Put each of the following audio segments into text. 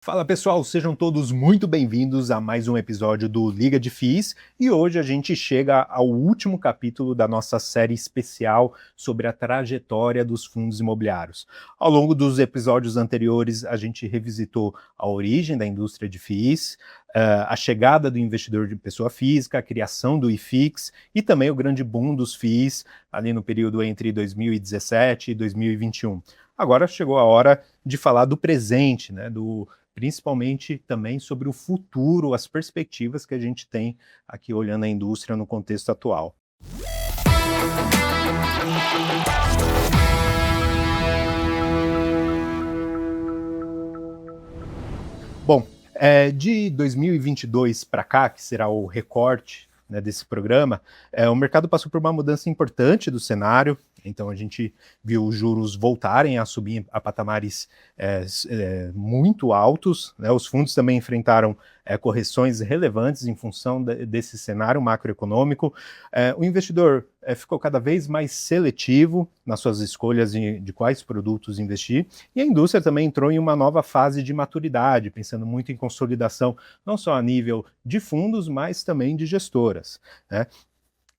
Fala pessoal, sejam todos muito bem-vindos a mais um episódio do Liga de FIIs e hoje a gente chega ao último capítulo da nossa série especial sobre a trajetória dos fundos imobiliários. Ao longo dos episódios anteriores, a gente revisitou a origem da indústria de FIIs, a chegada do investidor de pessoa física, a criação do IFIX e também o grande boom dos FIIs ali no período entre 2017 e 2021. Agora chegou a hora de falar do presente, né, principalmente também sobre o futuro, as perspectivas que a gente tem aqui olhando a indústria no contexto atual. Bom, de 2022 para cá, que será o recorte, né, desse programa, o mercado passou por uma mudança importante do cenário. Então a gente viu os juros voltarem a subir a patamares muito altos, né? Os fundos também enfrentaram correções relevantes em função desse cenário macroeconômico. O investidor ficou cada vez mais seletivo nas suas escolhas de quais produtos investir, e a indústria também entrou em uma nova fase de maturidade, pensando muito em consolidação, não só a nível de fundos, mas também de gestoras, né?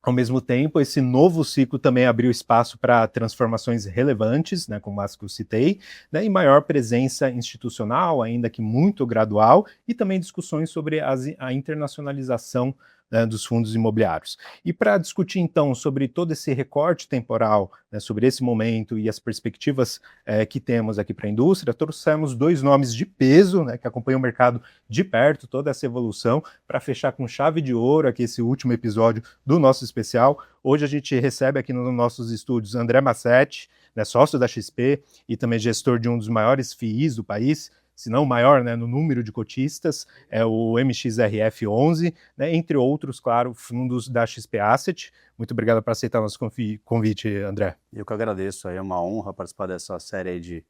Ao mesmo tempo, esse novo ciclo também abriu espaço para transformações relevantes, né, como as que eu citei, né, e maior presença institucional, ainda que muito gradual, e também discussões sobre a internacionalização, né, dos fundos imobiliários. E para discutir, então, sobre todo esse recorte temporal, né, sobre esse momento e as perspectivas que temos aqui para a indústria, trouxemos dois nomes de peso, né, que acompanham o mercado de perto, toda essa evolução, para fechar com chave de ouro aqui esse último episódio do nosso especial. Hoje a gente recebe aqui nos nossos estúdios André Massetti, né, sócio da XP e também gestor de um dos maiores FIIs do país, se não o maior, né, no número de cotistas, é o MXRF11, né, entre outros, claro, fundos da XP Asset. Muito obrigado por aceitar nosso convite, André. Eu que agradeço, é uma honra participar dessa série aí que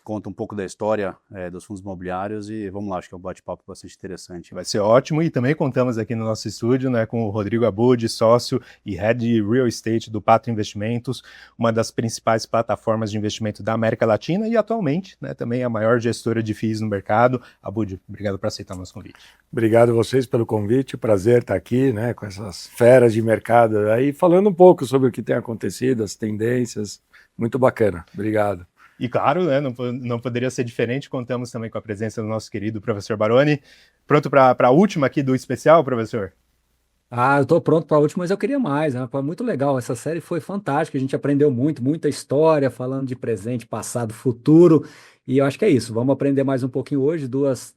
conta um pouco da história dos fundos imobiliários e vamos lá, acho que é um bate-papo bastante interessante. Vai ser ótimo e também contamos aqui no nosso estúdio, né, com o Rodrigo Abud, sócio e Head de Real Estate do Pátrio Investimentos, uma das principais plataformas de investimento da América Latina e atualmente, né, também a maior gestora de FIIs no mercado. Abud, obrigado por aceitar o nosso convite. Obrigado a vocês pelo convite, prazer estar aqui, né, com essas feras de mercado aí, falando um pouco sobre o que tem acontecido, as tendências, muito bacana, obrigado. E claro, né, não poderia ser diferente, contamos também com a presença do nosso querido professor Baroni. Pronto para a última aqui do especial, professor? Eu estou pronto para a última, mas eu queria mais, né? Foi muito legal, essa série foi fantástica, a gente aprendeu muito, muita história, falando de presente, passado, futuro, e eu acho que é isso, vamos aprender mais um pouquinho hoje, duas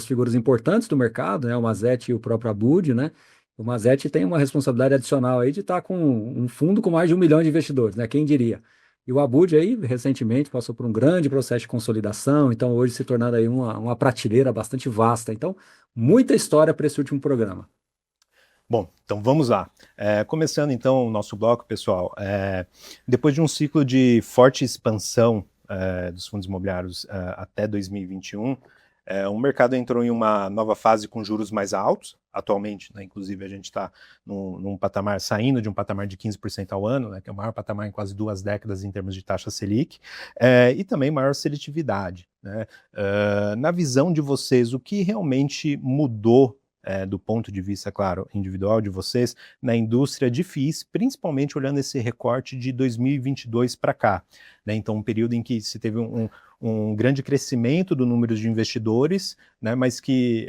figuras importantes do mercado, né? O Massetti e o próprio Abud, né? O Massetti tem uma responsabilidade adicional aí de estar com um fundo com mais de 1 milhão de investidores, né? Quem diria? E o Abud aí, recentemente, passou por um grande processo de consolidação, então hoje se tornando aí uma prateleira bastante vasta. Então, muita história para esse último programa. Bom, então vamos lá. Começando então o nosso bloco, pessoal. Depois de um ciclo de forte expansão dos fundos imobiliários até 2021, o mercado entrou em uma nova fase com juros mais altos. Atualmente, né, inclusive, a gente está num patamar, saindo de um patamar de 15% ao ano, né, que é o maior patamar em quase 2 décadas em termos de taxa Selic, e também maior seletividade, né? Na visão de vocês, o que realmente mudou do ponto de vista, claro, individual de vocês, na indústria de FIIs, principalmente olhando esse recorte de 2022 para cá, né? Então, um período em que se teve um grande crescimento do número de investidores, né, mas que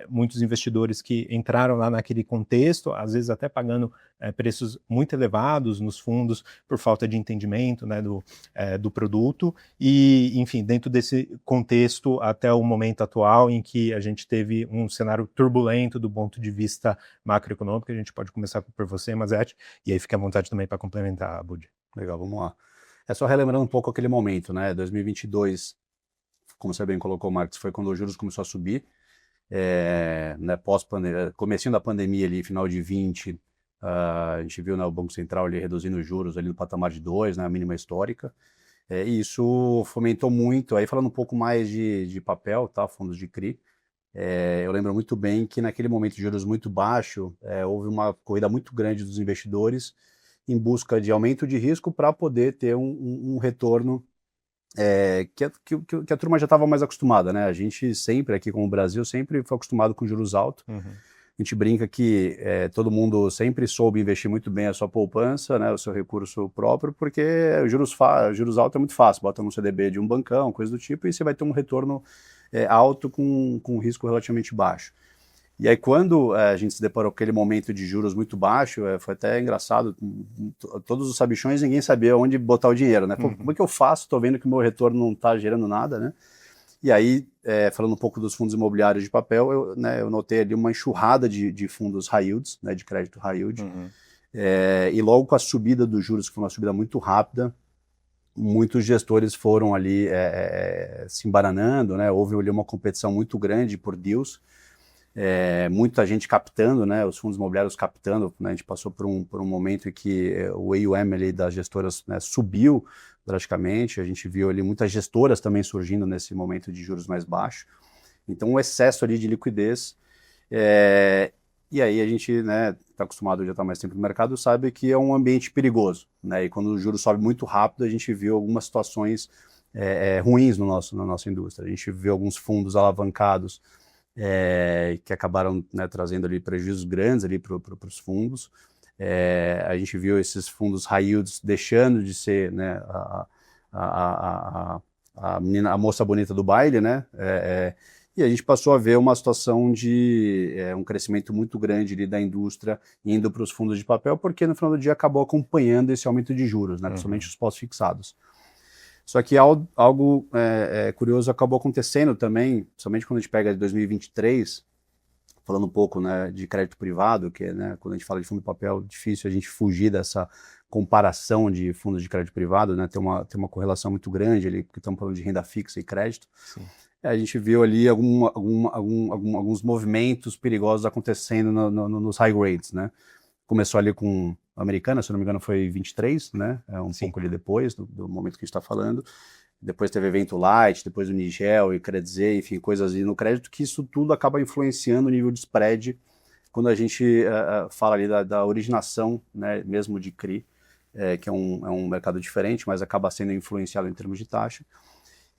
muitos investidores que entraram lá naquele contexto, às vezes até pagando preços muito elevados nos fundos por falta de entendimento, né, do produto, e, enfim, dentro desse contexto até o momento atual em que a gente teve um cenário turbulento do ponto de vista macroeconômico. A gente pode começar por você, Massetti, e aí fica à vontade também para complementar, Abud. Legal, vamos lá. É só relembrando um pouco aquele momento, né? 2022, como você bem colocou, Marcos, foi quando os juros começou a subir, né, comecinho da pandemia ali, final de 20, a gente viu, né, o Banco Central ali reduzindo os juros ali no patamar de 2, né, a mínima histórica, e isso fomentou muito. Aí falando um pouco mais de papel, tá, fundos de CRI, eu lembro muito bem que naquele momento de juros muito baixo, houve uma corrida muito grande dos investidores em busca de aumento de risco para poder ter um retorno que a turma já estava mais acostumada, né? A gente sempre, aqui como o Brasil, sempre foi acostumado com juros altos. A gente brinca que todo mundo sempre soube investir muito bem a sua poupança, né, o seu recurso próprio, porque juros altos é muito fácil, bota no CDB de um bancão, coisa do tipo, e você vai ter um retorno alto com risco relativamente baixo. E aí quando a gente se deparou com aquele momento de juros muito baixo, foi até engraçado, todos os sabichões, ninguém sabia onde botar o dinheiro, né? Como é que eu faço? Estou vendo que o meu retorno não está gerando nada, né? E aí, falando um pouco dos fundos imobiliários de papel, eu notei ali uma enxurrada de fundos high yields, né, de crédito high yield, e logo com a subida dos juros, que foi uma subida muito rápida, muitos gestores foram ali se embaranando, né, houve ali uma competição muito grande por deals, muita gente captando, né, os fundos imobiliários captando, né, a gente passou por um momento em que o AUM ali das gestoras, né, subiu drasticamente, a gente viu ali muitas gestoras também surgindo nesse momento de juros mais baixos, então um excesso ali de liquidez, e aí a gente, né, está acostumado, já está mais tempo no mercado, sabe que é um ambiente perigoso, né, e quando o juro sobe muito rápido, a gente viu algumas situações ruins na nossa indústria, a gente viu alguns fundos alavancados, que acabaram, né, trazendo ali prejuízos grandes ali para os fundos. A gente viu esses fundos high yields deixando de ser, né, a moça bonita do baile, né, e a gente passou a ver uma situação de um crescimento muito grande ali da indústria indo para os fundos de papel, porque no final do dia acabou acompanhando esse aumento de juros, né, principalmente os pós-fixados. Só que algo curioso acabou acontecendo também, somente quando a gente pega de 2023, falando um pouco, né, de crédito privado, que, né, quando a gente fala de fundo de papel, é difícil a gente fugir dessa comparação de fundos de crédito privado, né, tem uma correlação muito grande ali, porque estamos falando de renda fixa e crédito. Sim. A gente viu ali alguns movimentos perigosos acontecendo nos high grades, né. Começou ali com a Americana, se não me engano foi 23, né, Sim. pouco ali depois do momento que a gente está falando. Depois teve evento light, depois o Nigel e Credizer, enfim, coisas ali no crédito, que isso tudo acaba influenciando o nível de spread quando a gente fala ali da originação, né, mesmo de CRI, que é um mercado diferente, mas acaba sendo influenciado em termos de taxa.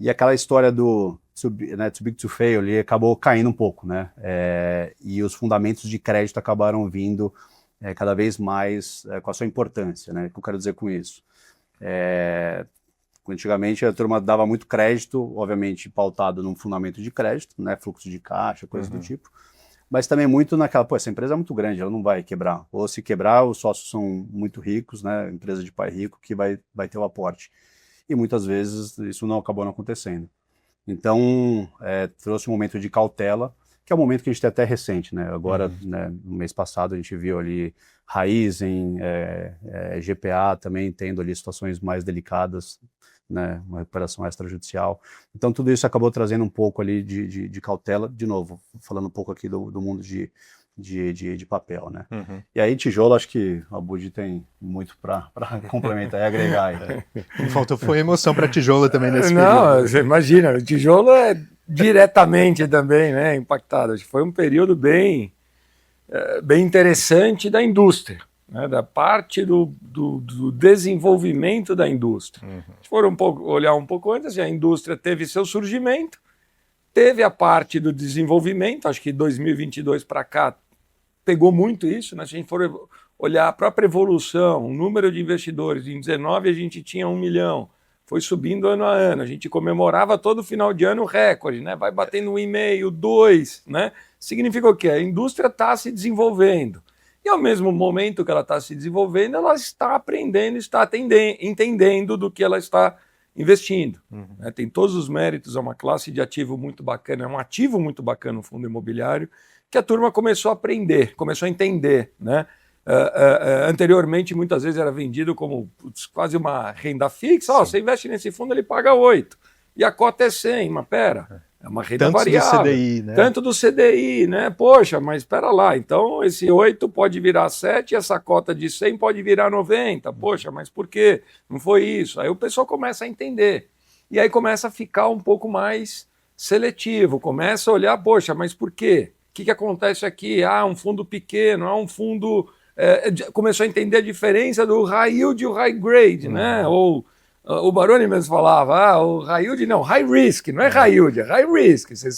E aquela história do too big to fail ali acabou caindo um pouco, né? E os fundamentos de crédito acabaram vindo cada vez mais com a sua importância, né? O que eu quero dizer com isso? Antigamente a turma dava muito crédito, obviamente pautado num fundamento de crédito, né, fluxo de caixa, coisas do tipo, mas também muito naquela, essa empresa é muito grande, ela não vai quebrar, ou se quebrar os sócios são muito ricos, né, empresa de pai rico que vai ter o aporte, e muitas vezes isso acabou não acontecendo. Então trouxe um momento de cautela, que é um momento que a gente tem até recente, né, agora, né, no mês passado a gente viu ali Raizen, GPA também tendo ali situações mais delicadas, né, uma recuperação extrajudicial. Então tudo isso acabou trazendo um pouco ali de cautela, de novo, falando um pouco aqui do mundo de papel, né. E aí tijolo, acho que a Budi tem muito para complementar e agregar aí. Faltou foi emoção para tijolo também nesse período. Não, você imagina, o tijolo é diretamente também, né, impactado. Foi um período bem interessante da indústria, né, da parte do desenvolvimento da indústria. Se for olhar um pouco antes, a indústria teve seu surgimento, teve a parte do desenvolvimento, acho que 2022 para cá pegou muito isso, né? Se a gente for olhar a própria evolução, o número de investidores, em 19 a gente tinha 1 milhão, foi subindo ano a ano, a gente comemorava todo final de ano recorde, né? Vai batendo 1,5, 2, né? Significa o quê? A indústria está se desenvolvendo. E ao mesmo momento que ela está se desenvolvendo, ela está aprendendo, está entendendo do que ela está investindo. Né? Tem todos os méritos, é uma classe de ativo muito bacana, é um ativo muito bacana o fundo imobiliário, que a turma começou a aprender, começou a entender, né? Anteriormente, muitas vezes era vendido como quase uma renda fixa. Você investe nesse fundo, ele paga 8. E a cota é 100, mas pera, é uma renda variável. Tanto do CDI, né? Tanto do CDI, né? Poxa, mas espera lá, então esse 8 pode virar 7 e essa cota de 100 pode virar 90. Poxa, mas por quê? Não foi isso. Aí o pessoal começa a entender. E aí começa a ficar um pouco mais seletivo, começa a olhar, poxa, mas por quê? O que acontece aqui? Um fundo pequeno, um fundo... começou a entender a diferença do high yield e o high grade, né? Ou O Baroni mesmo falava, o high yield não, high risk, não é high yield, é high risk. Você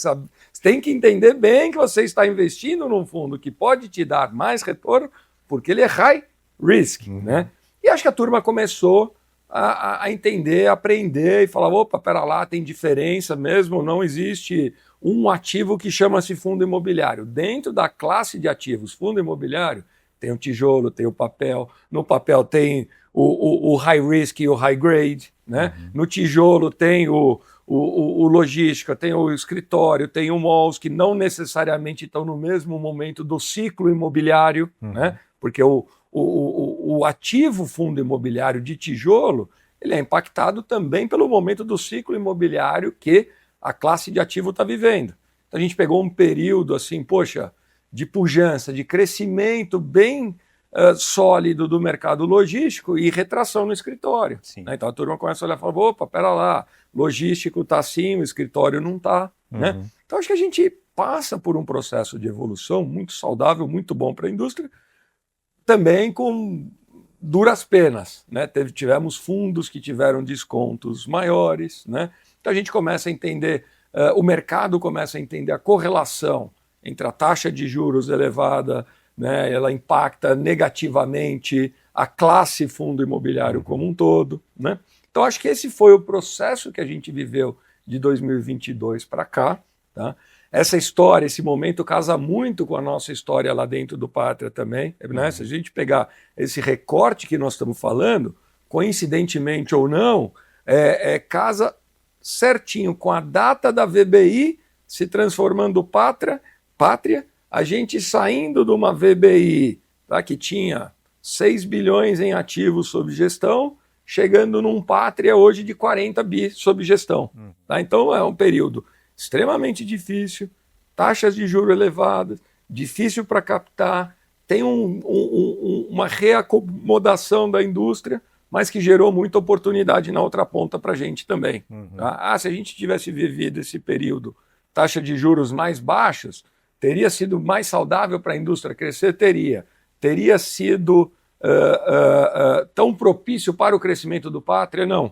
tem que entender bem que você está investindo num fundo que pode te dar mais retorno, porque ele é high risk, né? E acho que a turma começou a entender, a aprender e falar, opa, pera lá, tem diferença mesmo, não existe um ativo que chama-se fundo imobiliário. Dentro da classe de ativos fundo imobiliário, tem o tijolo, tem o papel, no papel tem o high risk e o high grade, né? No tijolo tem o logística, tem o escritório, tem o malls, que não necessariamente estão no mesmo momento do ciclo imobiliário, né? Porque o ativo fundo imobiliário de tijolo, ele é impactado também pelo momento do ciclo imobiliário que a classe de ativo está vivendo. Então a gente pegou um período assim, poxa, de pujança, de crescimento bem sólido do mercado logístico e retração no escritório. Né? Então a turma começa a olhar e fala, opa, pera lá, logístico está assim, o escritório não está. Né? Então acho que a gente passa por um processo de evolução muito saudável, muito bom para a indústria, também com duras penas. Né? Tivemos fundos que tiveram descontos maiores. Né? Então a gente começa a entender, o mercado começa a entender a correlação entre a taxa de juros elevada, né, ela impacta negativamente a classe fundo imobiliário como um todo. Né? Então acho que esse foi o processo que a gente viveu de 2022 para cá. Tá? Essa história, esse momento casa muito com a nossa história lá dentro do Pátria também. Né? Se a gente pegar esse recorte que nós estamos falando, coincidentemente ou não, casa certinho com a data da VBI se transformando Pátria, a gente saindo de uma VBI, tá, que tinha 6 bilhões em ativos sob gestão, chegando num Pátria hoje de 40 bi sob gestão. Tá? Então é um período extremamente difícil, taxas de juros elevadas, difícil para captar, tem uma reacomodação da indústria, mas que gerou muita oportunidade na outra ponta para a gente também. Tá? Se a gente tivesse vivido esse período, taxa de juros mais baixas, teria sido mais saudável para a indústria crescer? Teria sido tão propício para o crescimento do Pátria? Não.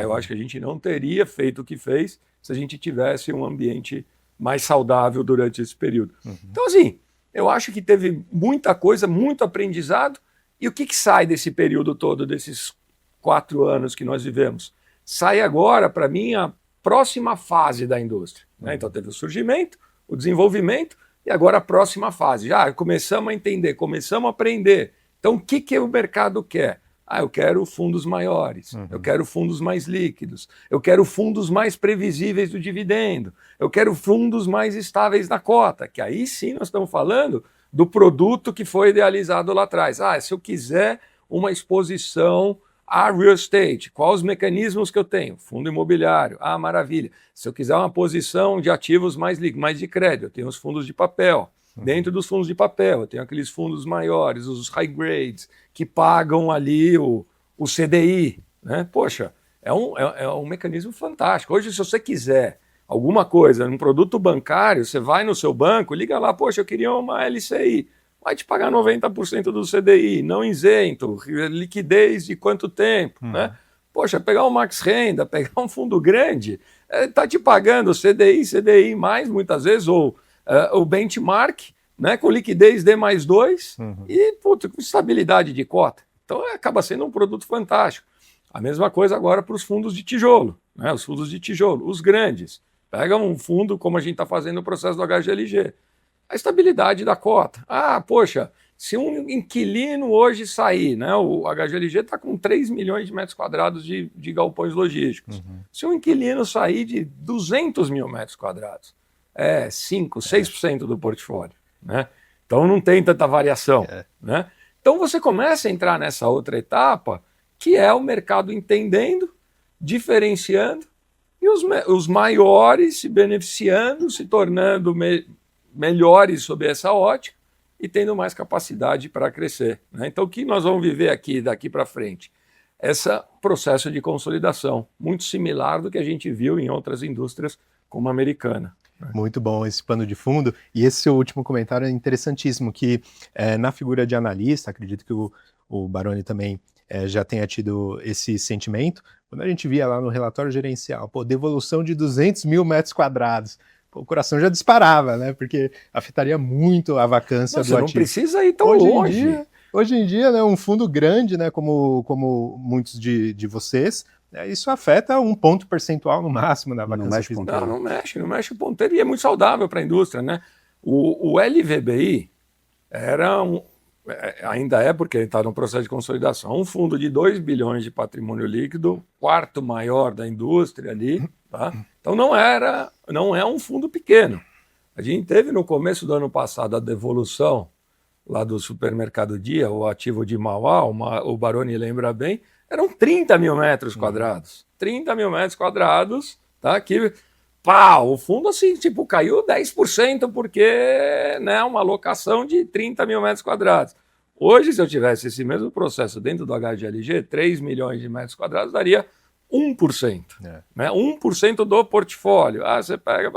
Eu acho que a gente não teria feito o que fez se a gente tivesse um ambiente mais saudável durante esse período. Então, assim, eu acho que teve muita coisa, muito aprendizado. E o que sai desse período todo, desses 4 anos que nós vivemos? Sai agora, para mim, a próxima fase da indústria. Né? Então teve o surgimento, o desenvolvimento e agora a próxima fase. Já começamos a entender, começamos a aprender. Então o que o mercado quer? Eu quero fundos maiores, eu quero fundos mais líquidos, eu quero fundos mais previsíveis do dividendo, eu quero fundos mais estáveis na cota, que aí sim nós estamos falando do produto que foi idealizado lá atrás. Se eu quiser uma exposição a real estate, quais os mecanismos que eu tenho? Fundo imobiliário, maravilha. Se eu quiser uma posição de ativos mais líquidos, mais de crédito, eu tenho os fundos de papel. Dentro dos fundos de papel, eu tenho aqueles fundos maiores, os high grades, que pagam ali o CDI. Né? Poxa, é um mecanismo fantástico. Hoje, se você quiser alguma coisa num produto bancário, você vai no seu banco, liga lá, poxa, eu queria uma LCI. Vai te pagar 90% do CDI, não isento, liquidez de quanto tempo, né? Poxa, pegar um Max Renda, pegar um fundo grande, está te pagando CDI mais muitas vezes, ou o benchmark, né, com liquidez D+2 e com estabilidade de cota. Então acaba sendo um produto fantástico. A mesma coisa agora para os fundos de tijolo, né? Os fundos de tijolo, os grandes. Pega um fundo como a gente está fazendo no processo do HGLG. A estabilidade da cota. Poxa, se um inquilino hoje sair, né, o HGLG está com 3 milhões de metros quadrados de galpões logísticos. Se um inquilino sair de 200 mil metros quadrados, 5%, 6% do portfólio. Né? Então não tem tanta variação. Né? Então você começa a entrar nessa outra etapa, que é o mercado entendendo, diferenciando, e os maiores se beneficiando, se tornando melhores sob essa ótica e tendo mais capacidade para crescer. Né? Então, o que nós vamos viver aqui, daqui para frente? Esse processo de consolidação, muito similar do que a gente viu em outras indústrias como a americana. Muito bom esse pano de fundo. E esse seu último comentário é interessantíssimo, que na figura de analista, acredito que o Baroni também já tenha tido esse sentimento. Quando a gente via lá no relatório gerencial, devolução de 200 mil metros quadrados, o coração já disparava, né? Porque afetaria muito a vacância do ativo. Não precisa ir tão longe. Hoje em dia, né, um fundo grande, né, como muitos de vocês, isso afeta um ponto percentual no máximo na vacância fiscal. Não mexe o ponteiro e é muito saudável para a indústria, né? O LVBI ainda é, porque ele está no processo de consolidação, um fundo de 2 bilhões de patrimônio líquido, quarto maior da indústria ali, tá? Então não é um fundo pequeno. A gente teve no começo do ano passado a devolução lá do Supermercado Dia, o ativo de Mauá, o Baroni lembra bem, eram 30 mil metros quadrados. 30 mil metros quadrados, tá? Que, o fundo assim, tipo, caiu 10% porque, né, uma alocação de 30 mil metros quadrados. Hoje, se eu tivesse esse mesmo processo dentro do HGLG, 3 milhões de metros quadrados daria 1%. Né? 1% do portfólio. Você pega...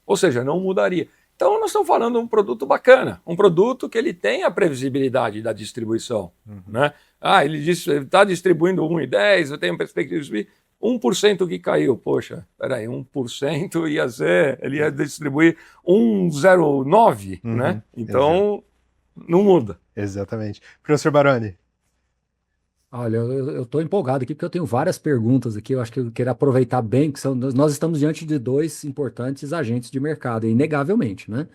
Ou seja, não mudaria. Então, nós estamos falando de um produto bacana, um produto que ele tem a previsibilidade da distribuição. Né? Ele está distribuindo 1,10, eu tenho perspectiva de subir 1% que caiu. Poxa, peraí, 1% ele ia distribuir 1,09, né? Então, não muda. Exatamente. Professor Baroni. Olha, eu estou empolgado aqui porque eu tenho várias perguntas aqui. Eu acho que eu quero aproveitar bem, que nós estamos diante de dois importantes agentes de mercado, inegavelmente, né?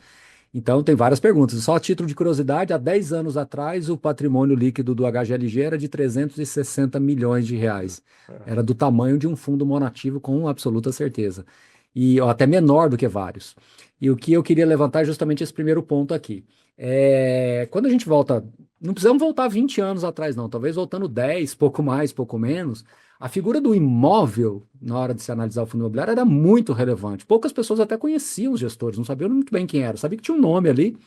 Então, tem várias perguntas. Só a título de curiosidade, há 10 anos atrás, o patrimônio líquido do HGLG era de 360 milhões de reais. Era do tamanho de um fundo monativo, com absoluta certeza. E até menor do que vários. E o que eu queria levantar é justamente esse primeiro ponto aqui. Quando a gente volta, não precisamos voltar 20 anos atrás, não, talvez voltando 10, pouco mais, pouco menos, a figura do imóvel, na hora de se analisar o fundo imobiliário, era muito relevante. Poucas pessoas até conheciam os gestores, não sabiam muito bem quem era, sabia que tinha um nome ali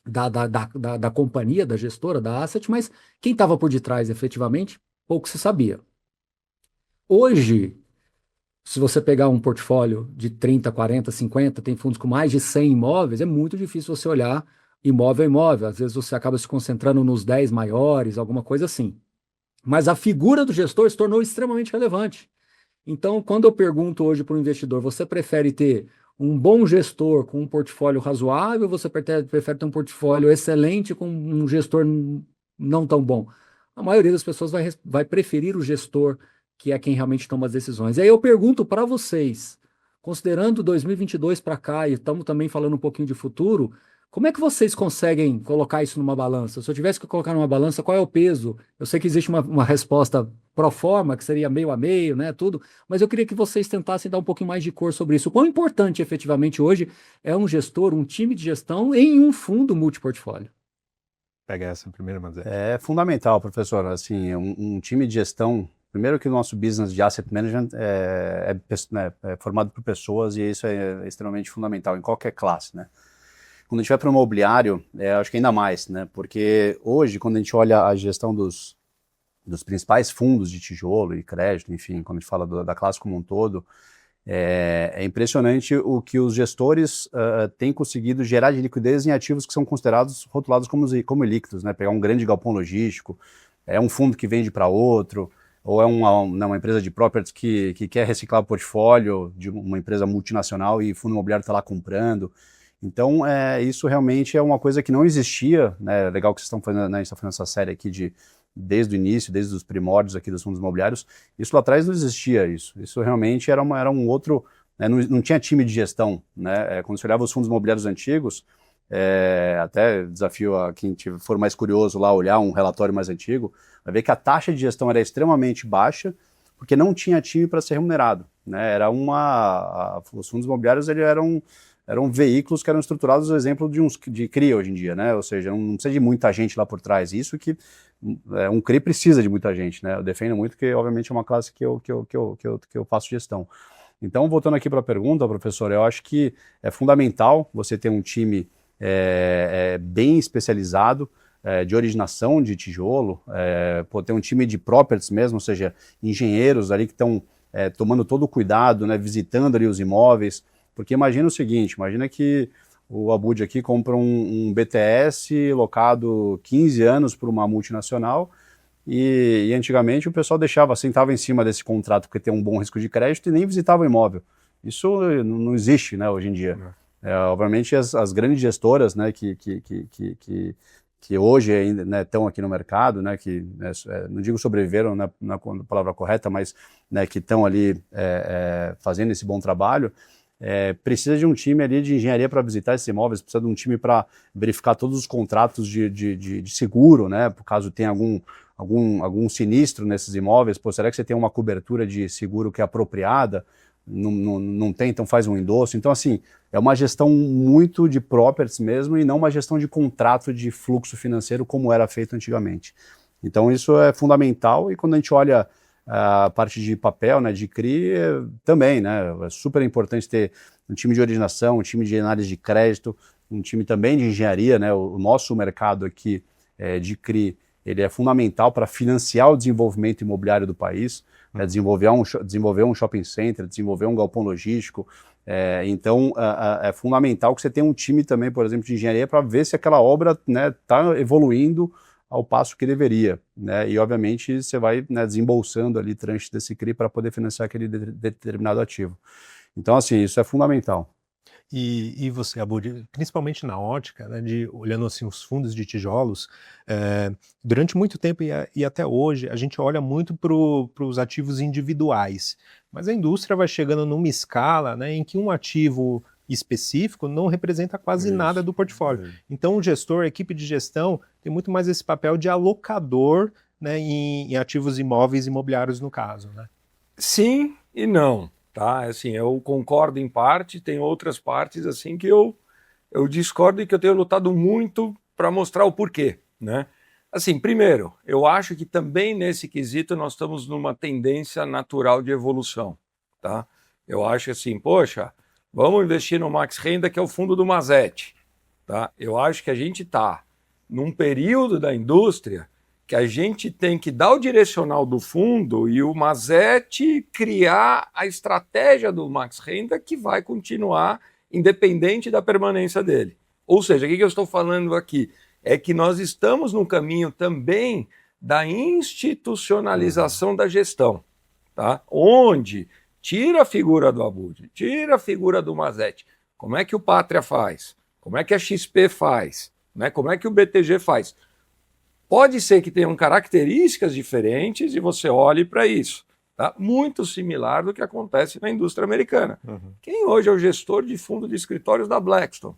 da companhia, da gestora, da asset, mas quem estava por detrás, efetivamente, pouco se sabia. Hoje, se você pegar um portfólio de 30, 40, 50, tem fundos com mais de 100 imóveis, é muito difícil você olhar imóvel a imóvel. Às vezes você acaba se concentrando nos 10 maiores, alguma coisa assim. Mas a figura do gestor se tornou extremamente relevante. Então, quando eu pergunto hoje para o investidor, você prefere ter um bom gestor com um portfólio razoável, ou você prefere ter um portfólio excelente com um gestor não tão bom? A maioria das pessoas vai preferir o gestor, que é quem realmente toma as decisões. E aí eu pergunto para vocês, considerando 2022 para cá, e estamos também falando um pouquinho de futuro, como é que vocês conseguem colocar isso numa balança? Se eu tivesse que colocar numa balança, qual é o peso? Eu sei que existe uma resposta pro forma, que seria meio a meio, né, tudo, mas eu queria que vocês tentassem dar um pouquinho mais de cor sobre isso. O quão importante, efetivamente, hoje é um gestor, um time de gestão em um fundo multiportfólio? Pega essa primeiro, Manzé. É fundamental, professor. Assim, um time de gestão, primeiro que o nosso business de asset management é formado por pessoas, e isso é extremamente fundamental em qualquer classe, né? Quando a gente vai para o imobiliário, acho que ainda mais, né? Porque hoje, quando a gente olha a gestão dos principais fundos de tijolo e crédito, enfim, quando a gente fala da classe como um todo, é impressionante o que os gestores têm conseguido gerar de liquidez em ativos que são considerados, rotulados como líquidos, né? Pegar um grande galpão logístico, um fundo que vende para outro, ou uma empresa de properties que quer reciclar o portfólio de uma empresa multinacional e o fundo imobiliário está lá comprando. Então, isso realmente é uma coisa que não existia, né? Legal que vocês estão fazendo, né? A gente está fazendo essa série aqui desde o início, desde os primórdios aqui dos fundos imobiliários. Isso lá atrás não existia isso. Isso realmente era um outro, né? Não tinha time de gestão, né? Quando você olhava os fundos imobiliários antigos, até desafio a quem for mais curioso lá olhar um relatório mais antigo, vai ver que a taxa de gestão era extremamente baixa, porque não tinha time para ser remunerado, né? Os fundos imobiliários eram veículos que eram estruturados, por exemplo, de CRI hoje em dia, né? Ou seja, não precisa de muita gente lá por trás. Isso que um CRI precisa de muita gente, né? Eu defendo muito porque, obviamente, é uma classe que eu faço gestão. Então, voltando aqui para a pergunta, professor, eu acho que é fundamental você ter um time bem especializado, de originação de tijolo, ter um time de properties mesmo, ou seja, engenheiros ali que estão tomando todo o cuidado, né? Visitando ali os imóveis. Porque imagina o seguinte, imagina que o Abud aqui compra um BTS locado 15 anos por uma multinacional E antigamente o pessoal sentava em cima desse contrato porque tem um bom risco de crédito e nem visitava o imóvel. Isso não existe, né, hoje em dia. Obviamente as grandes gestoras, né, que hoje ainda, né, estão aqui no mercado, né, que não digo sobreviveram, né, na palavra correta, mas, né, que estão ali fazendo esse bom trabalho, precisa de um time ali de engenharia para visitar esses imóveis, precisa de um time para verificar todos os contratos de seguro, né, por caso tenha algum sinistro nesses imóveis. Pô, será que você tem uma cobertura de seguro que é apropriada? Não tem, então faz um endosso. Então, assim, é uma gestão muito de properties mesmo e não uma gestão de contrato de fluxo financeiro como era feito antigamente. Então, isso é fundamental. E quando a gente olha a parte de papel, né, de CRI, também, né, é super importante ter um time de originação, um time de análise de crédito, um time também de engenharia, né. O nosso mercado aqui de CRI, ele é fundamental para financiar o desenvolvimento imobiliário do país, desenvolver um shopping center, desenvolver um galpão logístico. Então, é fundamental que você tenha um time também, por exemplo, de engenharia para ver se aquela obra está evoluindo ao passo que deveria, né? E, obviamente, você vai, né, desembolsando ali tranches desse CRI para poder financiar aquele determinado ativo. Então, assim, isso é fundamental. E você, Abud, principalmente na ótica, né, olhando assim os fundos de tijolos, durante muito tempo e até hoje, a gente olha muito para os ativos individuais, mas a indústria vai chegando numa escala, né, em que um ativo específico não representa quase nada do portfólio. Então o gestor, a equipe de gestão, tem muito mais esse papel de alocador, né, em ativos imóveis imobiliários no caso, né? Sim e não. Tá, assim, eu concordo em parte, tem outras partes assim que eu discordo e que eu tenho lutado muito para mostrar o porquê, né? Assim, primeiro, eu acho que também nesse quesito nós estamos numa tendência natural de evolução, tá? Eu acho assim, poxa, vamos investir no Max Renda, que é o fundo do Mazzetti, tá? Eu acho que a gente está num período da indústria que a gente tem que dar o direcional do fundo e o Mazzetti criar a estratégia do Max Renda que vai continuar independente da permanência dele. Ou seja, o que eu estou falando aqui? É que nós estamos no caminho também da institucionalização da gestão, tá? Onde tira a figura do Abud, tira a figura do Mazzetti. Como é que o Pátria faz? Como é que a XP faz? Né? Como é que o BTG faz? Pode ser que tenham características diferentes e você olhe para isso. Tá? Muito similar do que acontece na indústria americana. Uhum. Quem hoje é o gestor de fundo de escritórios da Blackstone?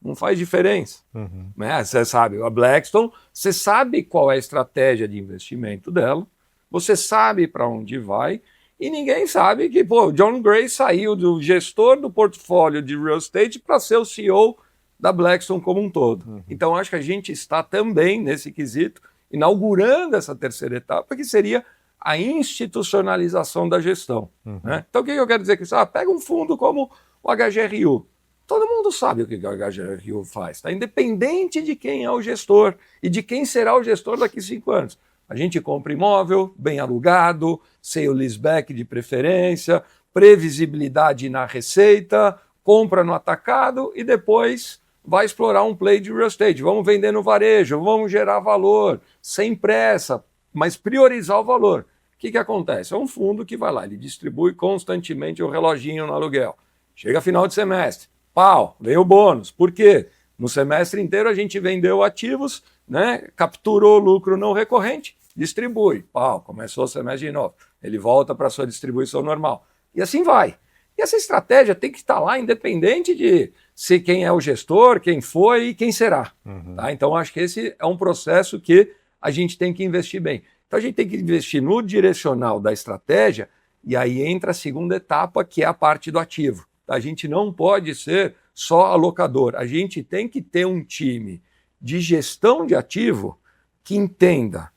Não faz diferença. Uhum. Né? Você sabe, a Blackstone, você sabe qual é a estratégia de investimento dela, você sabe para onde vai, e ninguém sabe que o John Gray saiu do gestor do portfólio de real estate para ser o CEO da Blackstone como um todo. Uhum. Então, acho que a gente está também, nesse quesito, inaugurando essa terceira etapa, que seria a institucionalização da gestão. Uhum. Né? Então, o que eu quero dizer com isso? Pega um fundo como o HGRU. Todo mundo sabe o que o HGRU faz, tá? Independente de quem é o gestor e de quem será o gestor daqui a 5 anos. A gente compra imóvel, bem alugado, sale leaseback de preferência, previsibilidade na receita, compra no atacado e depois vai explorar um play de real estate. Vamos vender no varejo, vamos gerar valor, sem pressa, mas priorizar o valor. O que acontece? É um fundo que vai lá, ele distribui constantemente o reloginho no aluguel. Chega final de semestre, pau, vem o bônus. Por quê? No semestre inteiro a gente vendeu ativos, né, capturou lucro não recorrente, distribui. Pau, começou o semestre de novo. Ele volta para a sua distribuição normal. E assim vai. E essa estratégia tem que estar lá independente de se quem é o gestor, quem foi e quem será. Uhum. Tá? Então, acho que esse é um processo que a gente tem que investir bem. Então, a gente tem que investir no direcional da estratégia e aí entra a segunda etapa, que é a parte do ativo. Tá? A gente não pode ser só alocador. A gente tem que ter um time de gestão de ativo que entenda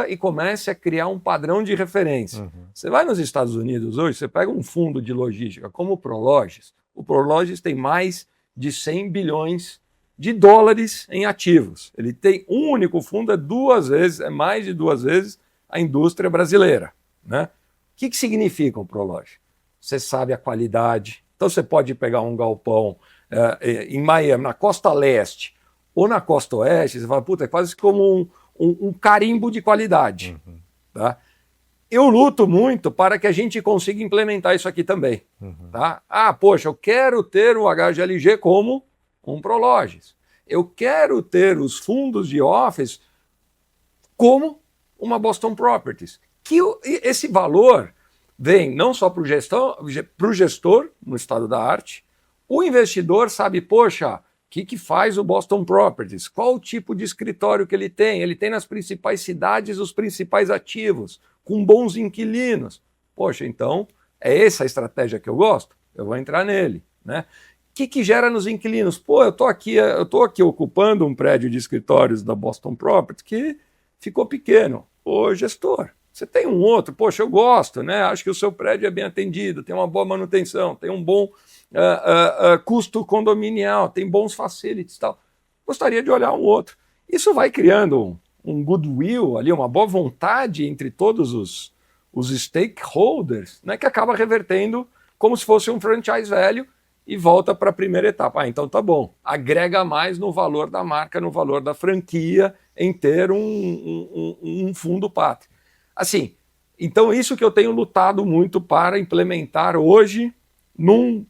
e comece a criar um padrão de referência. Uhum. Você vai nos Estados Unidos hoje, você pega um fundo de logística como o Prologis tem mais de 100 bilhões de dólares em ativos. Ele tem um único fundo, é mais de 2 vezes a indústria brasileira. Né? O que significa um Prologis? Você sabe a qualidade. Então você pode pegar um galpão em Miami, na costa leste, ou na costa oeste, você fala, puta, é quase como um carimbo de qualidade. Tá? Eu luto muito para que a gente consiga implementar isso aqui também. Tá? Poxa, eu quero ter o HGLG como um Prologis. Eu quero ter os fundos de office como uma Boston Properties. Que esse valor vem não só para o gestor no estado da arte, o investidor sabe, poxa, o que faz o Boston Properties? Qual o tipo de escritório que ele tem? Ele tem nas principais cidades os principais ativos, com bons inquilinos. Poxa, então, é essa a estratégia que eu gosto? Eu vou entrar nele, né? O que gera nos inquilinos? Pô, eu tô aqui ocupando um prédio de escritórios da Boston Properties que ficou pequeno. Ô, gestor, você tem um outro? Poxa, eu gosto, né? Acho que o seu prédio é bem atendido, tem uma boa manutenção, tem um bom custo condominial, tem bons facilities e tal. Gostaria de olhar um outro. Isso vai criando um goodwill ali, uma boa vontade entre todos os stakeholders, né, que acaba revertendo como se fosse um franchise velho e volta para a primeira etapa. Então tá bom, agrega mais no valor da marca, no valor da franquia, em ter um fundo pátrio. Assim, então isso que eu tenho lutado muito para implementar hoje num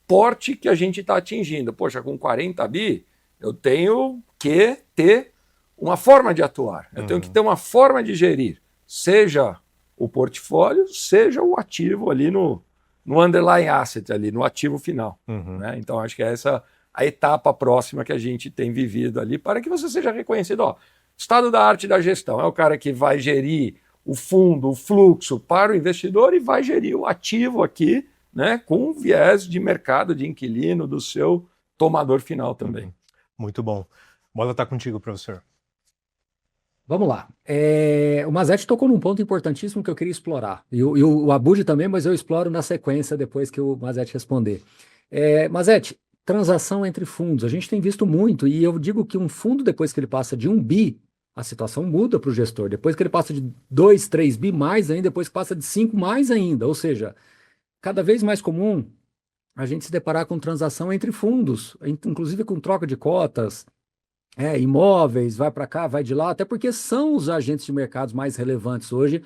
porte que a gente está atingindo. Poxa, com 40 bi, eu tenho que ter uma forma de atuar, eu tenho que ter uma forma de gerir, seja o portfólio, seja o ativo ali no underlying asset, ali no ativo final. Né? Então acho que é essa a etapa próxima que a gente tem vivido ali, para que você seja reconhecido. Ó, estado da arte da gestão é o cara que vai gerir o fundo, o fluxo para o investidor e vai gerir o ativo aqui, né, com viés de mercado, de inquilino, do seu tomador final também. Muito bom. Bola está contigo, professor. Vamos lá. O Mazzetti tocou num ponto importantíssimo que eu queria explorar. E o Abud também, mas eu exploro na sequência depois que o Mazzetti responder. Mazzetti, transação entre fundos. A gente tem visto muito, e eu digo que um fundo, depois que ele passa de 1 bi, a situação muda para o gestor. Depois que ele passa de 2, 3 bi, mais ainda. Depois que passa de 5, mais ainda. Ou seja, cada vez mais comum a gente se deparar com transação entre fundos, inclusive com troca de cotas, imóveis, vai para cá, vai de lá, até porque são os agentes de mercados mais relevantes hoje,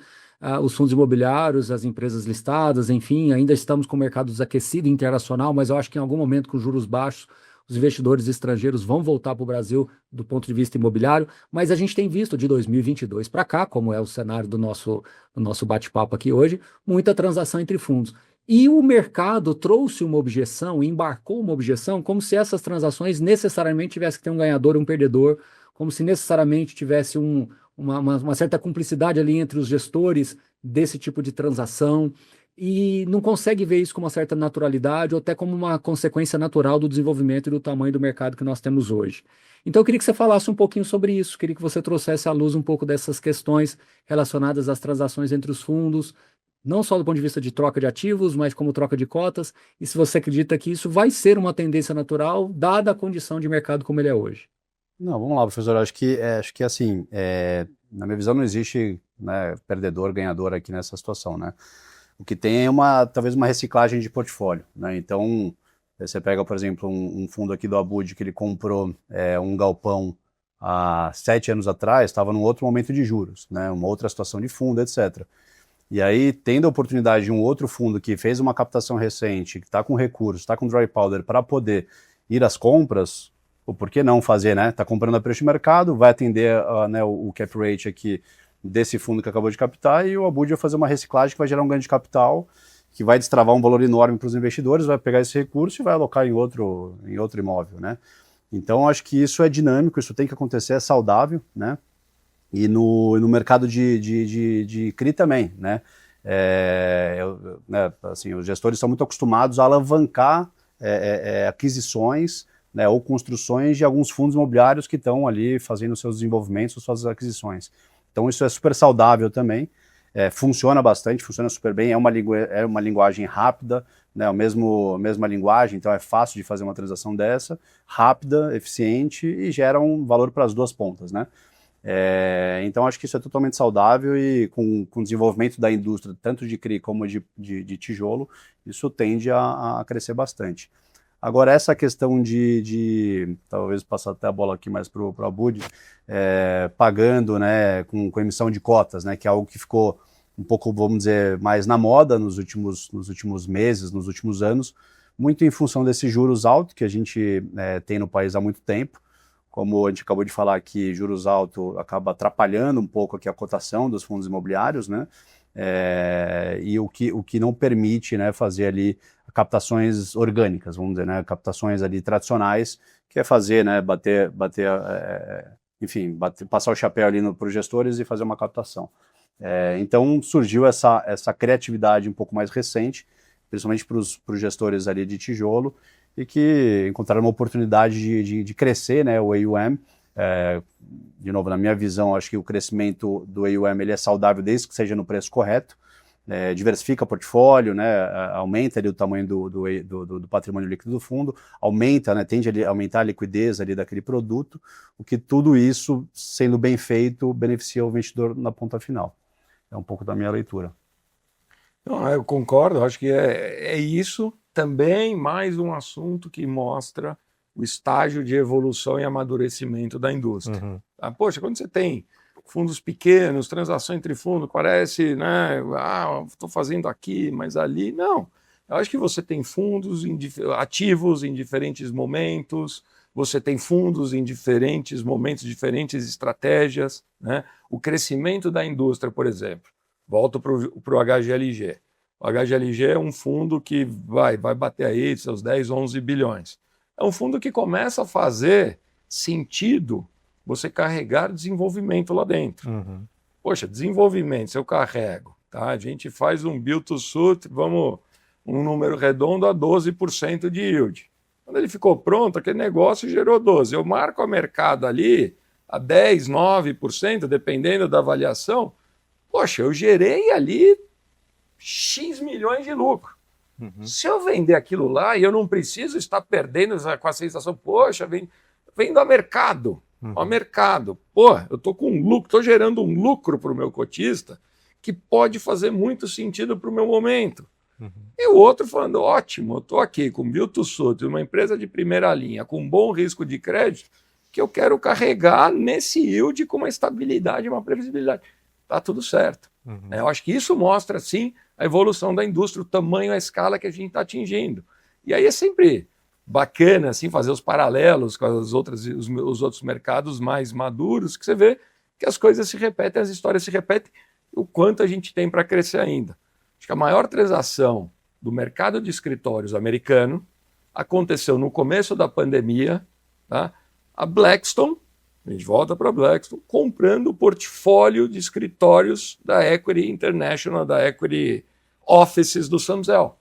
os fundos imobiliários, as empresas listadas, enfim, ainda estamos com o mercado desaquecido internacional, mas eu acho que em algum momento, com juros baixos, os investidores estrangeiros vão voltar para o Brasil do ponto de vista imobiliário, mas a gente tem visto de 2022 para cá, como é o cenário do nosso bate-papo aqui hoje, muita transação entre fundos. E o mercado trouxe uma objeção, embarcou uma objeção, como se essas transações necessariamente tivessem que ter um ganhador e um perdedor, como se necessariamente tivesse uma certa cumplicidade ali entre os gestores desse tipo de transação, e não consegue ver isso com uma certa naturalidade ou até como uma consequência natural do desenvolvimento e do tamanho do mercado que nós temos hoje. Então eu queria que você falasse um pouquinho sobre isso, queria que você trouxesse à luz um pouco dessas questões relacionadas às transações entre os fundos, não só do ponto de vista de troca de ativos, mas como troca de cotas, e se você acredita que isso vai ser uma tendência natural, dada a condição de mercado como ele é hoje. Não, vamos lá, professor, acho que assim, na minha visão não existe, né, perdedor, ganhador aqui nessa situação, né? O que tem é talvez uma reciclagem de portfólio, né? Então, você pega, por exemplo, um fundo aqui do Abud que ele comprou um galpão há 7 anos atrás, estava num outro momento de juros, né? Uma outra situação de fundo, etc. E aí, tendo a oportunidade de um outro fundo que fez uma captação recente, que está com recursos, está com dry powder para poder ir às compras, por que não fazer, né? Está comprando a preço de mercado, vai atender né, o cap rate aqui desse fundo que acabou de captar, e o Abud vai fazer uma reciclagem que vai gerar um ganho de capital, que vai destravar um valor enorme para os investidores, vai pegar esse recurso e vai alocar em outro imóvel, né? Então, acho que isso é dinâmico, isso tem que acontecer, é saudável, né? E no mercado de CRI também, né? Assim, os gestores estão muito acostumados a alavancar aquisições, né, ou construções de alguns fundos imobiliários que estão ali fazendo seus desenvolvimentos, suas aquisições. Então isso é super saudável também, funciona bastante, funciona super bem, é uma linguagem rápida, né, a mesma linguagem, então é fácil de fazer uma transação dessa, rápida, eficiente e gera um valor para as duas pontas, né? Então acho que isso é totalmente saudável e com o desenvolvimento da indústria, tanto de CRI como de tijolo, isso tende a crescer bastante. Agora, essa questão talvez passar até a bola aqui mais para o Abud, pagando, né, com emissão de cotas, né, que é algo que ficou um pouco, vamos dizer, mais na moda nos últimos meses, nos últimos anos, muito em função desses juros altos que a gente tem no país há muito tempo. Como a gente acabou de falar aqui, juros altos acaba atrapalhando um pouco aqui a cotação dos fundos imobiliários, né? E o que não permite, né, fazer ali captações orgânicas, vamos dizer, né, captações ali tradicionais, que é fazer, né, enfim, passar o chapéu ali para os gestores e fazer uma captação. Então surgiu essa criatividade um pouco mais recente, principalmente para os gestores ali de tijolo, e que encontraram uma oportunidade de crescer, né, o AUM. De novo, na minha visão, acho que o crescimento do AUM ele é saudável desde que seja no preço correto, diversifica o portfólio, né, aumenta ali o tamanho do patrimônio líquido do fundo, aumenta, né, tende a aumentar a liquidez ali daquele produto, o que tudo isso, sendo bem feito, beneficia o investidor na ponta final. É um pouco da minha leitura. Não, eu concordo, acho que é isso também mais um assunto que mostra o estágio de evolução e amadurecimento da indústria. Poxa, quando você tem fundos pequenos, transação entre fundos, parece, né, estou fazendo aqui, mas ali, não. Eu acho que você tem fundos ativos em diferentes momentos, você tem fundos em diferentes momentos, diferentes estratégias, né? O crescimento da indústria, por exemplo, volto para o HGLG. O HGLG é um fundo que vai bater aí seus 10, 11 bilhões. É um fundo que começa a fazer sentido você carregar desenvolvimento lá dentro. Poxa, desenvolvimento, se eu carrego, tá? A gente faz um build to suit, um número redondo a 12% de yield. Quando ele ficou pronto, aquele negócio gerou 12%. Eu marco a mercado ali a 10%, 9%, dependendo da avaliação. Poxa, eu gerei ali X milhões de lucro. Se eu vender aquilo lá e eu não preciso estar perdendo com a sensação, poxa, vendo a mercado. Ao mercado. Pô, eu estou com um lucro, estou gerando um lucro para o meu cotista que pode fazer muito sentido para o meu momento. E o outro falando, ótimo, eu estou aqui com build to suit, uma empresa de primeira linha, com bom risco de crédito, que eu quero carregar nesse yield com uma estabilidade, uma previsibilidade. Tá tudo certo. Eu acho que isso mostra, sim, a evolução da indústria, o tamanho, a escala que a gente está atingindo. E aí é sempre bacana assim, fazer os paralelos com os outros mercados mais maduros, que você vê que as coisas se repetem, as histórias se repetem, o quanto a gente tem para crescer ainda. Acho que a maior transação do mercado de escritórios americano aconteceu no começo da pandemia, tá? A Blackstone, a gente volta para a Blackstone, comprando o portfólio de escritórios da Equity International, da Equity Offices do Samzel.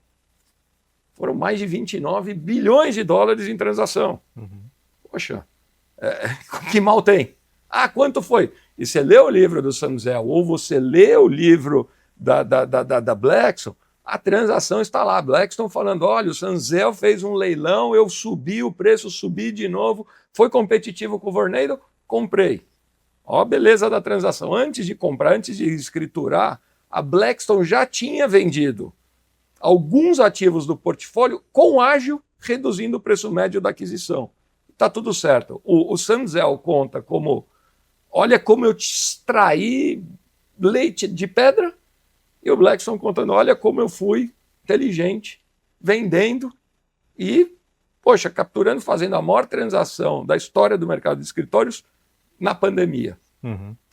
Foram mais de 29 bilhões de dólares em transação. Poxa, que mal tem? Quanto foi? E você lê o livro do Samzel ou você lê o livro da Blackstone, a transação está lá. Blackstone falando, olha, o Samzel fez um leilão, eu subi o preço, subi de novo, foi competitivo com o Vornado, comprei. Ó a beleza da transação. Antes de comprar, antes de escriturar, a Blackstone já tinha vendido alguns ativos do portfólio com ágio, reduzindo o preço médio da aquisição. Está tudo certo. O Samzel conta como, olha como eu te extraí leite de pedra, e o Blackstone contando, olha como eu fui inteligente, vendendo e, poxa, capturando, fazendo a maior transação da história do mercado de escritórios na pandemia.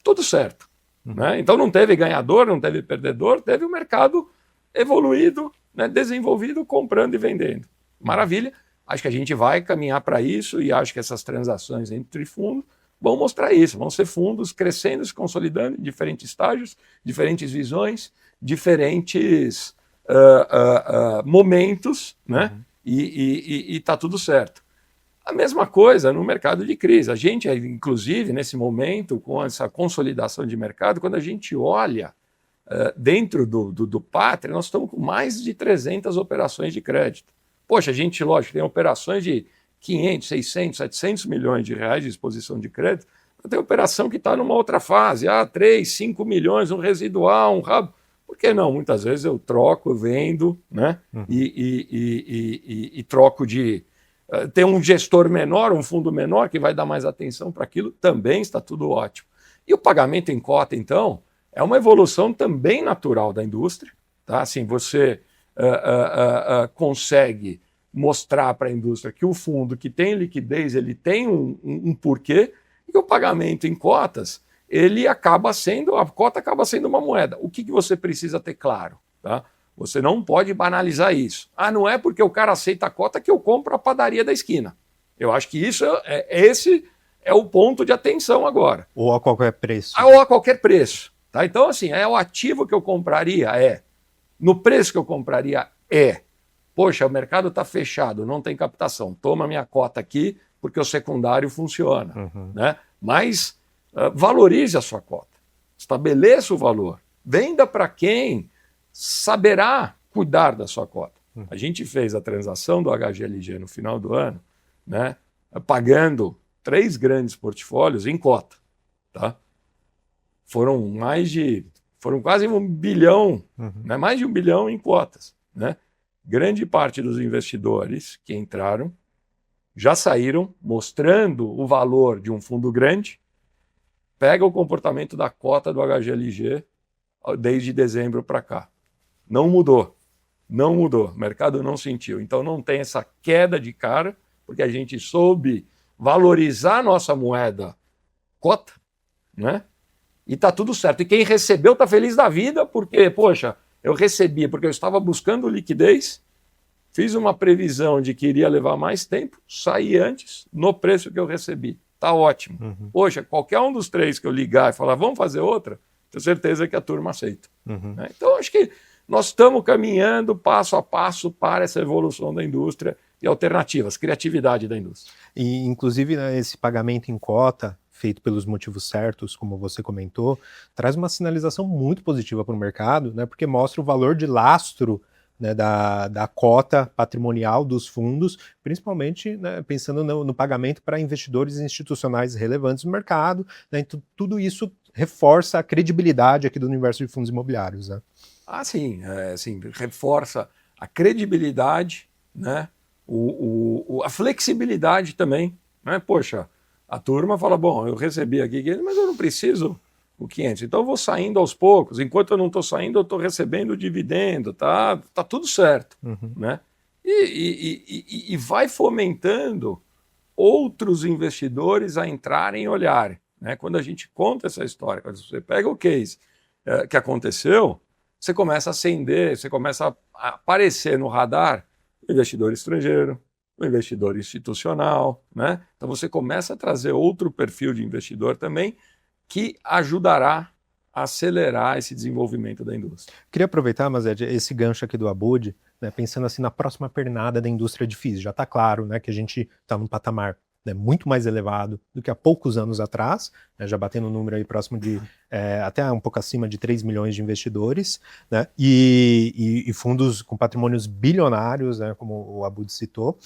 Tudo certo. Né? Então não teve ganhador, não teve perdedor, teve o mercado evoluído, né, desenvolvido, comprando e vendendo. Maravilha. Acho que a gente vai caminhar para isso e acho que essas transações entre fundos vão mostrar isso. Vão ser fundos crescendo, se consolidando em diferentes estágios, diferentes visões, diferentes momentos, né? E está tudo certo. A mesma coisa no mercado de crise. A gente, inclusive, nesse momento, com essa consolidação de mercado, quando a gente olha dentro do Pátria, nós estamos com mais de 300 operações de crédito. Poxa, a gente, lógico, tem operações de 500, 600, 700 milhões de reais de exposição de crédito, mas tem operação que está numa outra fase, 3, 5 milhões, um residual, um rabo. Por que não? Muitas vezes eu troco, vendo, né? E troco de ter um gestor menor, um fundo menor, que vai dar mais atenção para aquilo, também está tudo ótimo. E o pagamento em cota, então, é uma evolução também natural da indústria. Tá? Assim, você consegue mostrar para a indústria que o fundo que tem liquidez, ele tem um porquê, e o pagamento em cotas, a cota acaba sendo uma moeda. O que você precisa ter claro? Tá? Você não pode banalizar isso. Não é porque o cara aceita a cota que eu compro a padaria da esquina. Eu acho que esse é o ponto de atenção agora. Ou a qualquer preço. Ou a qualquer preço. Tá? Então, assim, o ativo que eu compraria? No preço que eu compraria? Poxa, o mercado está fechado, não tem captação. Toma minha cota aqui, porque o secundário funciona. Né? Mas valorize a sua cota. Estabeleça o valor. Venda para quem saberá cuidar da sua cota. A gente fez a transação do HGLG no final do ano, né, pagando 3 grandes portfólios em cota. Tá? Foram quase 1 bilhão, né, mais de 1 bilhão em cotas. Né? Grande parte dos investidores que entraram já saíram mostrando o valor de um fundo grande. Pega o comportamento da cota do HGLG desde dezembro para cá. Não mudou. O mercado não sentiu. Então não tem essa queda de cara, porque a gente soube valorizar a nossa moeda cota, né? E tá tudo certo. E quem recebeu tá feliz da vida, porque, poxa, eu recebi porque eu estava buscando liquidez, fiz uma previsão de que iria levar mais tempo, saí antes no preço que eu recebi. Tá ótimo. Poxa, qualquer um dos 3 que eu ligar e falar, vamos fazer outra, tenho certeza que a turma aceita. Né? Então, acho que nós estamos caminhando passo a passo para essa evolução da indústria e alternativas, criatividade da indústria. E, inclusive, né, esse pagamento em cota, feito pelos motivos certos, como você comentou, traz uma sinalização muito positiva para o mercado, né, porque mostra o valor de lastro, né, da cota patrimonial dos fundos, principalmente, né, pensando no pagamento para investidores institucionais relevantes no mercado. Né, então, tudo isso reforça a credibilidade aqui do universo de fundos imobiliários. Né? Sim, reforça a credibilidade, né, a flexibilidade também. Né? Poxa, a turma fala, bom, eu recebi aqui, mas eu não preciso o 500, então eu vou saindo aos poucos. Enquanto eu não estou saindo, eu estou recebendo o dividendo, tá tudo certo. Né? E vai fomentando outros investidores a entrarem e olharem. Né? Quando a gente conta essa história, quando você pega o case que aconteceu, você começa a acender, você começa a aparecer no radar o investidor estrangeiro, o investidor institucional. Né? Então você começa a trazer outro perfil de investidor também, que ajudará a acelerar esse desenvolvimento da indústria. Queria aproveitar, Mazed, esse gancho aqui do Abud, né, pensando assim na próxima pernada da indústria de FIIs. Já está claro, né, que a gente está num patamar, né, muito mais elevado do que há poucos anos atrás, né, já batendo um número aí próximo de até um pouco acima de 3 milhões de investidores, né, e fundos com patrimônios bilionários, né, como o Abud citou.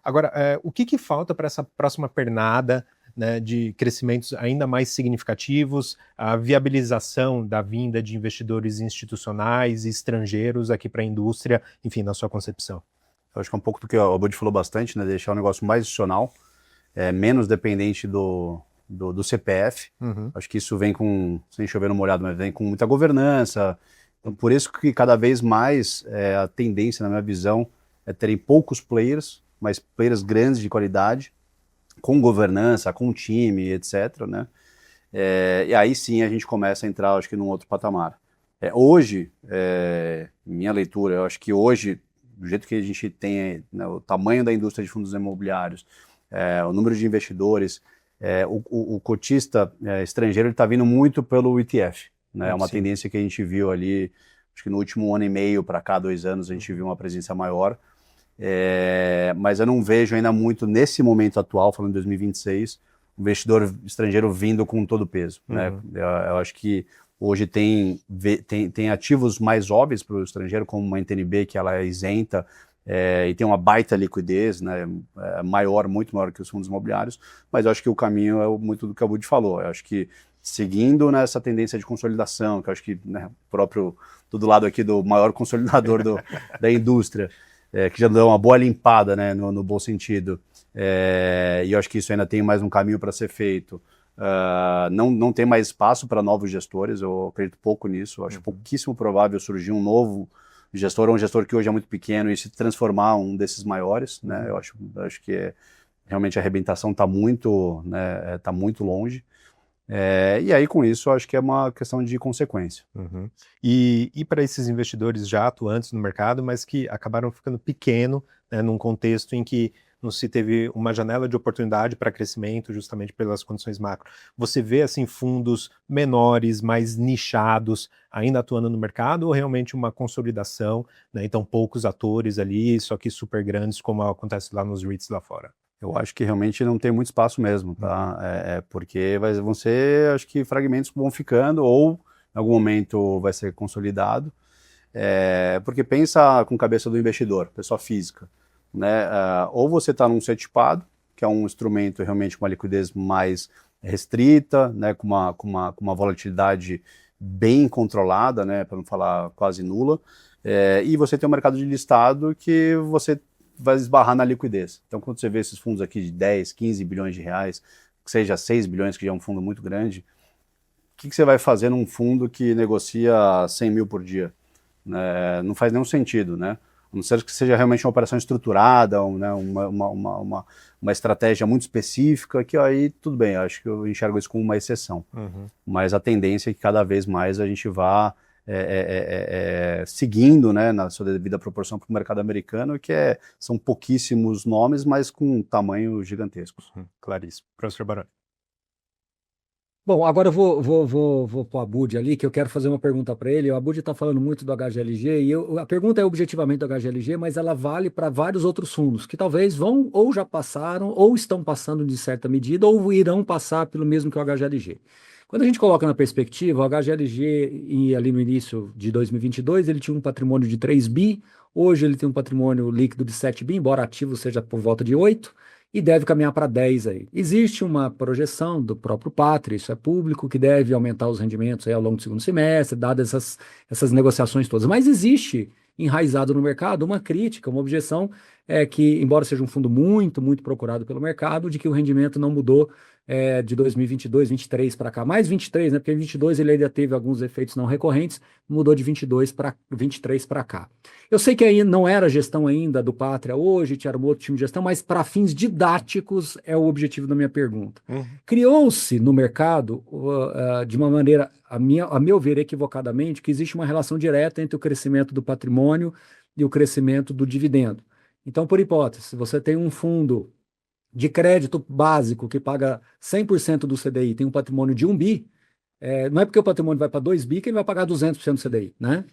Agora, o que falta para essa próxima pernada, né, de crescimentos ainda mais significativos, a viabilização da vinda de investidores institucionais e estrangeiros aqui para a indústria, enfim, na sua concepção? Eu acho que é um pouco do que o Abud falou bastante, né, deixar o negócio mais institucional, menos dependente do CPF. Acho que isso vem com, sem chover no molhado, mas vem com muita governança. Então, por isso que cada vez mais a tendência, na minha visão, é terem poucos players, mas players grandes de qualidade, com governança, com time, etc. Né? E aí sim a gente começa a entrar, acho que, num outro patamar. Hoje, minha leitura, eu acho que hoje, do jeito que a gente tem, né, o tamanho da indústria de fundos imobiliários, o número de investidores, o cotista estrangeiro está vindo muito pelo ETF. Né? É uma tendência que a gente viu ali, acho que no último ano e meio para cá, 2 anos, a gente viu uma presença maior. Mas eu não vejo ainda muito, nesse momento atual, falando em 2026, o investidor estrangeiro vindo com todo o peso. Né? Eu acho que hoje tem ativos mais óbvios para o estrangeiro, como uma NTNB, que ela é isenta e tem uma baita liquidez, né? Muito maior que os fundos imobiliários, mas eu acho que o caminho é muito do que o Abud falou. Eu acho que seguindo nessa tendência de consolidação, que eu acho que, né, do lado aqui do maior consolidador da indústria, que já dão uma boa limpada, né, no bom sentido. E eu acho que isso ainda tem mais um caminho para ser feito. Não tem mais espaço para novos gestores, eu acredito pouco nisso, eu acho pouquíssimo provável surgir um novo gestor, ou um gestor que hoje é muito pequeno e se transformar um desses maiores, né? Eu acho que realmente a arrebentação está muito, né, tá muito longe. E aí, com isso, eu acho que é uma questão de consequência. E para esses investidores já atuantes no mercado, mas que acabaram ficando pequeno, né, num contexto em que não se teve uma janela de oportunidade para crescimento justamente pelas condições macro. Você vê assim fundos menores, mais nichados, ainda atuando no mercado, ou realmente uma consolidação, né, então poucos atores ali, só que super grandes, como acontece lá nos REITs lá fora? Eu acho que realmente não tem muito espaço mesmo, tá? Porque vão ser, acho que fragmentos que vão ficando, ou em algum momento vai ser consolidado. Porque pensa com a cabeça do investidor, pessoa física, né? Ou você está num certificado, que é um instrumento realmente com uma liquidez mais restrita, né? com uma volatilidade bem controlada, né? Para não falar quase nula, e você tem um mercado de listado que você vai esbarrar na liquidez. Então, quando você vê esses fundos aqui de 10, 15 bilhões de reais, que seja 6 bilhões, que já é um fundo muito grande, o que você vai fazer num fundo que negocia 100 mil por dia? Não faz nenhum sentido, né? A não ser que seja realmente uma operação estruturada, né, uma estratégia muito específica, que aí tudo bem, acho que eu enxergo isso como uma exceção. Mas a tendência é que cada vez mais a gente vá seguindo, né, na sua devida proporção para o mercado americano, que são pouquíssimos nomes, mas com tamanho gigantescos. Claríssimo. Professor Baroni. Bom, agora eu vou para o Abud ali, que eu quero fazer uma pergunta para ele. O Abud está falando muito do HGLG, e a pergunta é objetivamente do HGLG, mas ela vale para vários outros fundos, que talvez vão, ou já passaram, ou estão passando de certa medida, ou irão passar pelo mesmo que o HGLG. Quando a gente coloca na perspectiva, o HGLG, ali no início de 2022, ele tinha um patrimônio de 3 bi, hoje ele tem um patrimônio líquido de 7 bi, embora ativo seja por volta de 8, e deve caminhar para 10 aí. Existe uma projeção do próprio Pátria, isso é público, que deve aumentar os rendimentos aí ao longo do segundo semestre, dadas essas negociações todas. Mas existe, enraizado no mercado, uma crítica, uma objeção, que, embora seja um fundo muito, muito procurado pelo mercado, de que o rendimento não mudou de 2022, 23 para cá. Mais 23, né? Porque em 22 ele ainda teve alguns efeitos não recorrentes, mudou de 22 para 23 para cá. Eu sei que aí não era gestão ainda do Pátria hoje, tinha um outro time de gestão, mas para fins didáticos é o objetivo da minha pergunta. Criou-se no mercado, de uma maneira, a meu ver, equivocadamente, que existe uma relação direta entre o crescimento do patrimônio e o crescimento do dividendo. Então, por hipótese, se você tem um fundo de crédito básico que paga 100% do CDI, tem um patrimônio de 1 bi, não é porque o patrimônio vai para 2 bi que ele vai pagar 200% do CDI, né?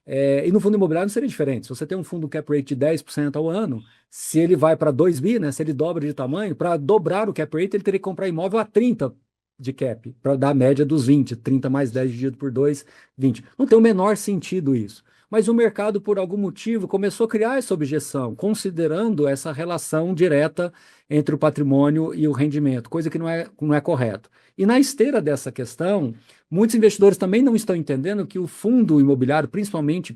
E no fundo imobiliário não seria diferente. Se você tem um fundo cap rate de 10% ao ano, se ele vai para 2 bi, né, se ele dobra de tamanho, para dobrar o cap rate, ele teria que comprar imóvel a 30 de cap, para dar a média dos 20, 30 mais 10 dividido por 2, 20. Não tem o menor sentido isso. Mas o mercado, por algum motivo, começou a criar essa objeção, considerando essa relação direta entre o patrimônio e o rendimento, coisa que não é correto. E na esteira dessa questão, muitos investidores também não estão entendendo que o fundo imobiliário, principalmente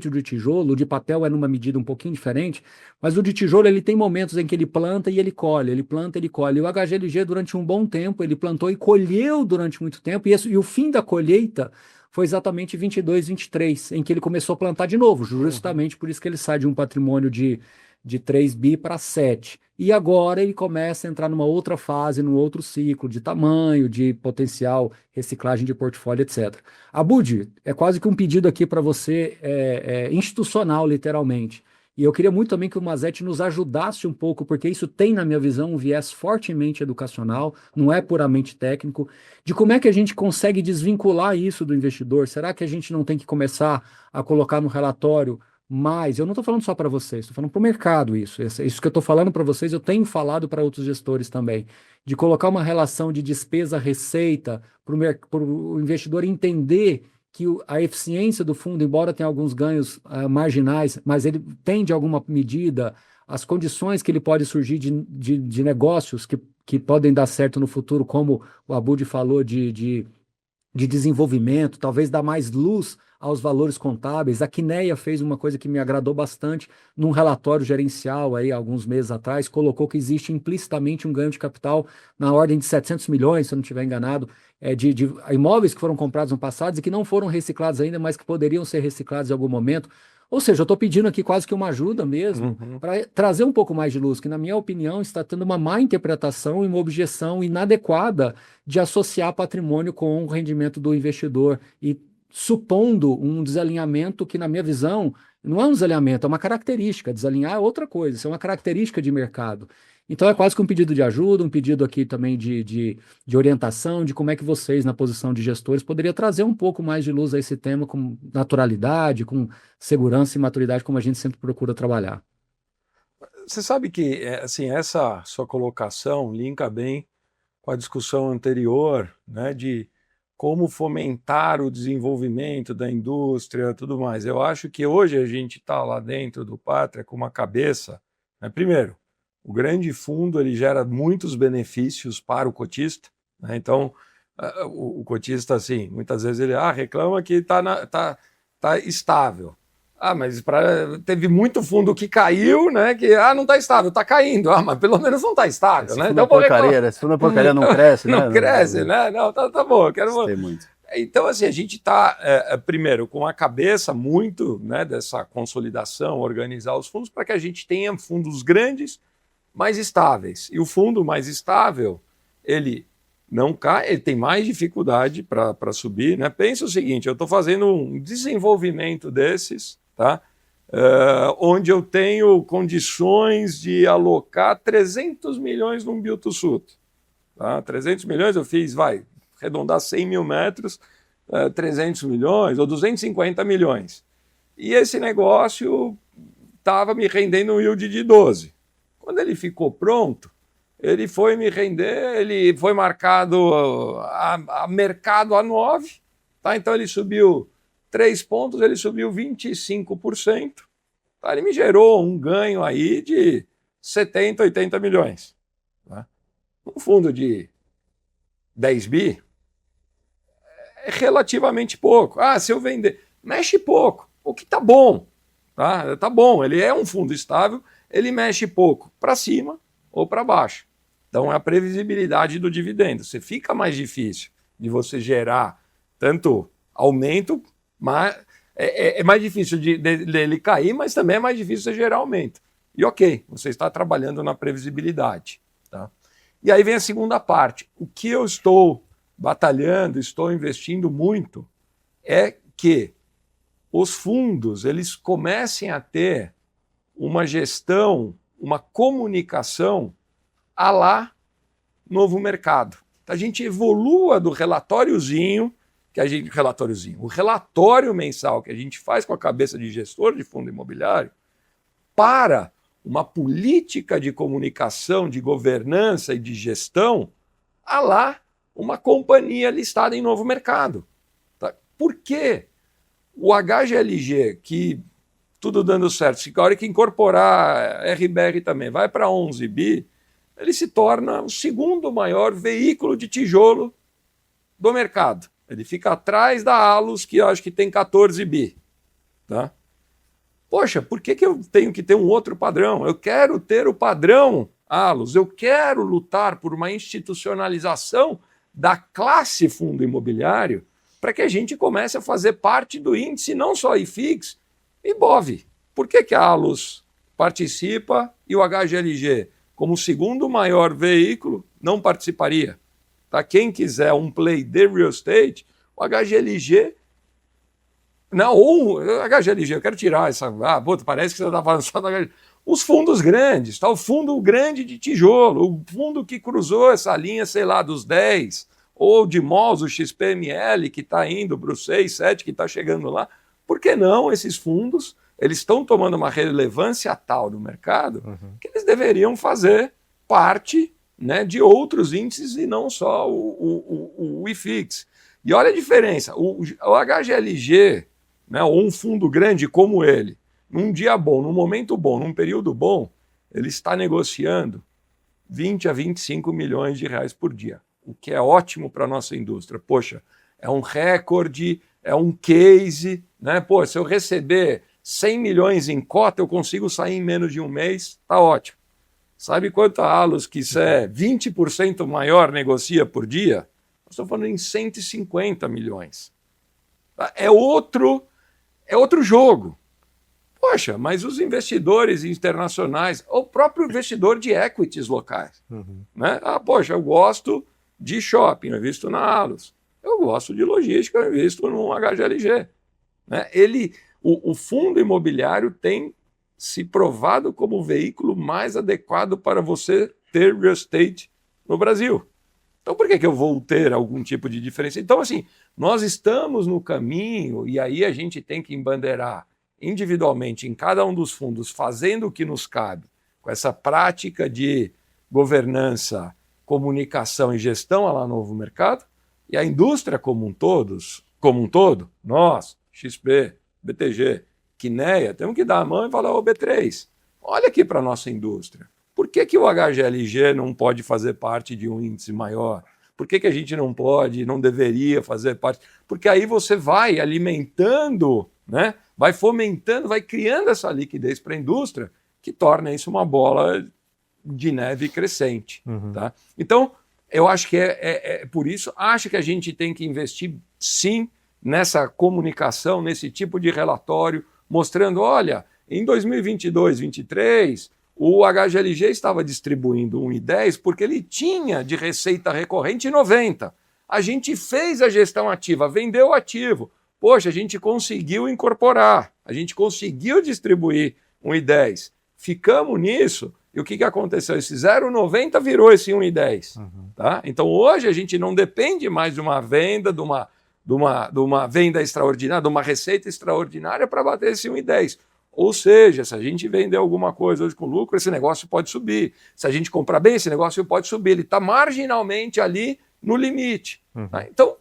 o de tijolo, o de papel é numa medida um pouquinho diferente, mas o de tijolo ele tem momentos em que ele planta e ele colhe, ele planta e ele colhe. E o HGLG, durante um bom tempo, ele plantou e colheu durante muito tempo, e o fim da colheita foi exatamente 22, 23, em que ele começou a plantar de novo, justamente por isso que ele sai de um patrimônio de 3 bi para 7. E agora ele começa a entrar numa outra fase, num outro ciclo de tamanho, de potencial reciclagem de portfólio, etc. Abud, é quase que um pedido aqui para você, institucional, literalmente. E eu queria muito também que o Mazzetti nos ajudasse um pouco, porque isso tem, na minha visão, um viés fortemente educacional, não é puramente técnico, de como é que a gente consegue desvincular isso do investidor. Será que a gente não tem que começar a colocar no relatório mais? Eu não estou falando só para vocês, estou falando para o mercado isso. Isso que eu estou falando para vocês, eu tenho falado para outros gestores também, de colocar uma relação de despesa-receita para o investidor entender que a eficiência do fundo, embora tenha alguns ganhos marginais, mas ele tem, de alguma medida, as condições que ele pode surgir de negócios que podem dar certo no futuro, como o Abud falou, de de desenvolvimento, talvez dar mais luz aos valores contábeis. A Quineia fez uma coisa que me agradou bastante num relatório gerencial aí alguns meses atrás, colocou que existe implicitamente um ganho de capital na ordem de 700 milhões, se eu não estiver enganado, de imóveis que foram comprados no passado e que não foram reciclados ainda, mas que poderiam ser reciclados em algum momento. Ou seja, eu estou pedindo aqui quase que uma ajuda mesmo para trazer um pouco mais de luz, que na minha opinião está tendo uma má interpretação e uma objeção inadequada de associar patrimônio com o rendimento do investidor e supondo um desalinhamento que, na minha visão, não é um desalinhamento, é uma característica. Desalinhar é outra coisa, isso é uma característica de mercado. Então é quase que um pedido de ajuda, um pedido aqui também de orientação, de como é que vocês, na posição de gestores, poderiam trazer um pouco mais de luz a esse tema com naturalidade, com segurança e maturidade, como a gente sempre procura trabalhar. Você sabe que assim, essa sua colocação linka bem com a discussão anterior, né, de como fomentar o desenvolvimento da indústria e tudo mais. Eu acho que hoje a gente está lá dentro do Pátria com uma cabeça, né, primeiro, o grande fundo ele gera muitos benefícios para o cotista, né? Então, o cotista, assim, muitas vezes ele reclama que tá estável. Mas teve muito fundo que caiu, né? Que não está estável, está caindo. Mas pelo menos não está estável, né? Então, porcaria, né? Se for uma porcaria, não cresce, né? Não cresce, né? Não, tá bom. Eu quero... Tem muito. Então, assim, a gente está, primeiro, com a cabeça muito, né, dessa consolidação, organizar os fundos para que a gente tenha fundos grandes, mais estáveis. E o fundo mais estável, ele não cai, ele tem mais dificuldade para subir, né? Pensa o seguinte, eu estou fazendo um desenvolvimento desses, tá? Onde eu tenho condições de alocar 300 milhões num build-to-suit. Tá? 300 milhões eu fiz, arredondar 100 mil metros, 300 milhões ou 250 milhões. E esse negócio estava me rendendo um yield de 12. Quando ele ficou pronto, ele foi me render, ele foi marcado a mercado a 9, tá? Então ele subiu 3 pontos, ele subiu 25%, tá? Ele me gerou um ganho aí de 70, 80 milhões. Tá? Um fundo de 10 bi é relativamente pouco. Se eu vender, mexe pouco, o que tá bom. Tá bom, ele é um fundo estável, ele mexe pouco para cima ou para baixo. Então é a previsibilidade do dividendo. Você fica mais difícil de você gerar tanto aumento, mas é mais difícil dele cair, mas também é mais difícil você gerar aumento. E ok, você está trabalhando na previsibilidade. Tá? E aí vem a segunda parte. O que eu estou batalhando, estou investindo muito, é que os fundos eles comecem a ter uma gestão, uma comunicação à la novo mercado. A gente evolua do relatóriozinho, o relatório mensal que a gente faz com a cabeça de gestor de fundo imobiliário, para uma política de comunicação, de governança e de gestão à la uma companhia listada em novo mercado. Tá? Por quê? O HGLG, que tudo dando certo, se a hora que incorporar RBR também, vai para 11 bi, ele se torna o segundo maior veículo de tijolo do mercado. Ele fica atrás da Alus, que eu acho que tem 14 bi. Tá? Poxa, por que eu tenho que ter um outro padrão? Eu quero ter o padrão Alus, eu quero lutar por uma institucionalização da classe fundo imobiliário para que a gente comece a fazer parte do índice, não só IFIX, IBOV. Por que a Alus participa e o HGLG, como segundo maior veículo, não participaria? Tá? Quem quiser um play de real estate, o HGLG... Não, ou o HGLG, eu quero tirar essa... parece que você está falando só do HGLG. Os fundos grandes, tá? O fundo grande de tijolo, o fundo que cruzou essa linha, sei lá, dos 10, ou de malls, o XPML, que está indo para o 6, 7, que está chegando lá. Por que não esses fundos, eles estão tomando uma relevância tal no mercado, que eles deveriam fazer parte, né, de outros índices e não só o IFIX. E olha a diferença, o HGLG, né, ou um fundo grande como ele, num dia bom, num momento bom, num período bom, ele está negociando 20 a 25 milhões de reais por dia, o que é ótimo para a nossa indústria. Poxa, é um recorde, é um case, né? Pô, se eu receber 100 milhões em cota, eu consigo sair em menos de um mês, tá ótimo. Sabe quanto a Allos, que isso é 20% maior, negocia por dia? Nós estamos falando em 150 milhões. É outro jogo. Poxa, mas os investidores internacionais, o próprio investidor de equities locais, né? Poxa, eu gosto de shopping, eu invisto na Allos. Eu gosto de logística, eu invisto no HGLG. Né? O fundo imobiliário tem se provado como o veículo mais adequado para você ter real estate no Brasil. Então, por que eu vou ter algum tipo de diferença? Então, assim, nós estamos no caminho e aí a gente tem que embandeirar individualmente em cada um dos fundos, fazendo o que nos cabe, com essa prática de governança, comunicação e gestão lá no novo mercado, e a indústria como um todo, nós, XP, BTG, Quineia, temos que dar a mão e falar, ô B3, olha aqui para a nossa indústria. Por que o HGLG não pode fazer parte de um índice maior? Por que a gente não pode, não deveria fazer parte? Porque aí você vai alimentando, né? Vai fomentando, vai criando essa liquidez para a indústria, que torna isso uma bola de neve crescente. Tá? Então, eu acho que é por isso, acho que a gente tem que investir, sim, nessa comunicação, nesse tipo de relatório, mostrando, olha, em 2022, 2023, o HGLG estava distribuindo 1,10 porque ele tinha de receita recorrente 90. A gente fez a gestão ativa, vendeu o ativo. Poxa, a gente conseguiu incorporar, a gente conseguiu distribuir 1,10. Ficamos nisso, e o que aconteceu? Esse 0,90 virou esse 1,10. Tá? Então hoje a gente não depende mais de uma venda, de uma venda extraordinária, de uma receita extraordinária para bater esse 1,10. Ou seja, se a gente vender alguma coisa hoje com lucro, esse negócio pode subir. Se a gente comprar bem, esse negócio pode subir. Ele está marginalmente ali no limite. Tá? Então,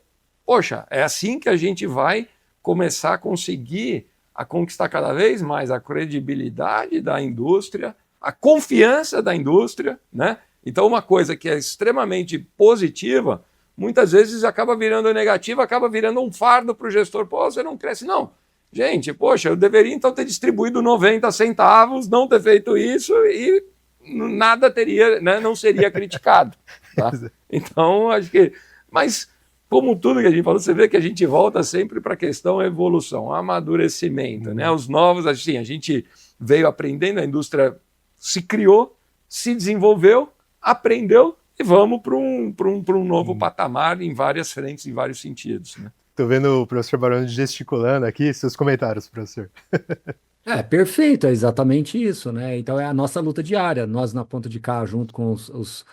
poxa, é assim que a gente vai começar a conseguir a conquistar cada vez mais a credibilidade da indústria, a confiança da indústria, né? Então, uma coisa que é extremamente positiva, muitas vezes acaba virando negativa, acaba virando um fardo para o gestor. Pô, você não cresce. Não. Gente, poxa, eu deveria então ter distribuído 90 centavos, não ter feito isso e nada teria, né, não seria criticado. Tá? Então, acho que... Mas, como tudo que a gente falou, você vê que a gente volta sempre para a questão evolução, amadurecimento. Né? Os novos, assim, a gente veio aprendendo, a indústria se criou, se desenvolveu, aprendeu e vamos para um novo patamar em várias frentes, em vários sentidos. Né? Estou vendo o professor Baroni gesticulando aqui. Seus comentários, professor. Perfeito, é exatamente isso, né? Então é a nossa luta diária. Nós na ponta de cá, junto com os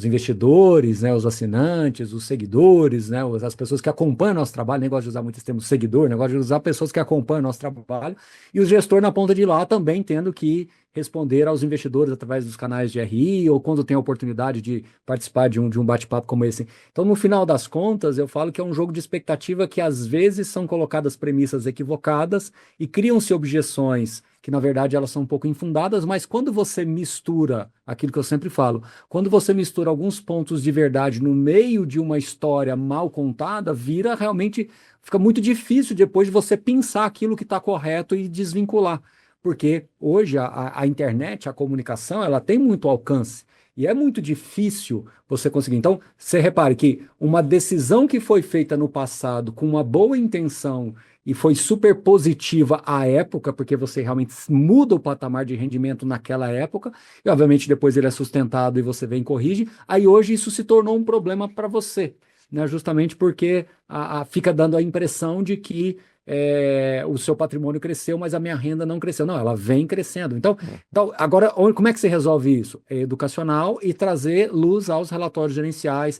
investidores, né, os assinantes, os seguidores, né, as pessoas que acompanham nosso trabalho, nem gosto de usar muito esse termo seguidor, né, gosto de usar pessoas que acompanham nosso trabalho, e o gestor na ponta de lá também tendo que responder aos investidores através dos canais de RI, ou quando tem a oportunidade de participar de um bate-papo como esse. Então, no final das contas, eu falo que é um jogo de expectativa que às vezes são colocadas premissas equivocadas e criam-se objeções que na verdade elas são um pouco infundadas, mas quando você mistura, aquilo que eu sempre falo, quando você mistura alguns pontos de verdade no meio de uma história mal contada, fica muito difícil depois de você pensar aquilo que está correto e desvincular, porque hoje a internet, a comunicação, ela tem muito alcance, e é muito difícil você conseguir. Então, você repare que uma decisão que foi feita no passado com uma boa intenção e foi super positiva à época, porque você realmente muda o patamar de rendimento naquela época, e obviamente depois ele é sustentado e você vem e corrige, aí hoje isso se tornou um problema para você, né? Justamente porque fica dando a impressão de que o seu patrimônio cresceu, mas a minha renda não cresceu. Não, ela vem crescendo. Então agora, como é que você resolve isso? É educacional e trazer luz aos relatórios gerenciais.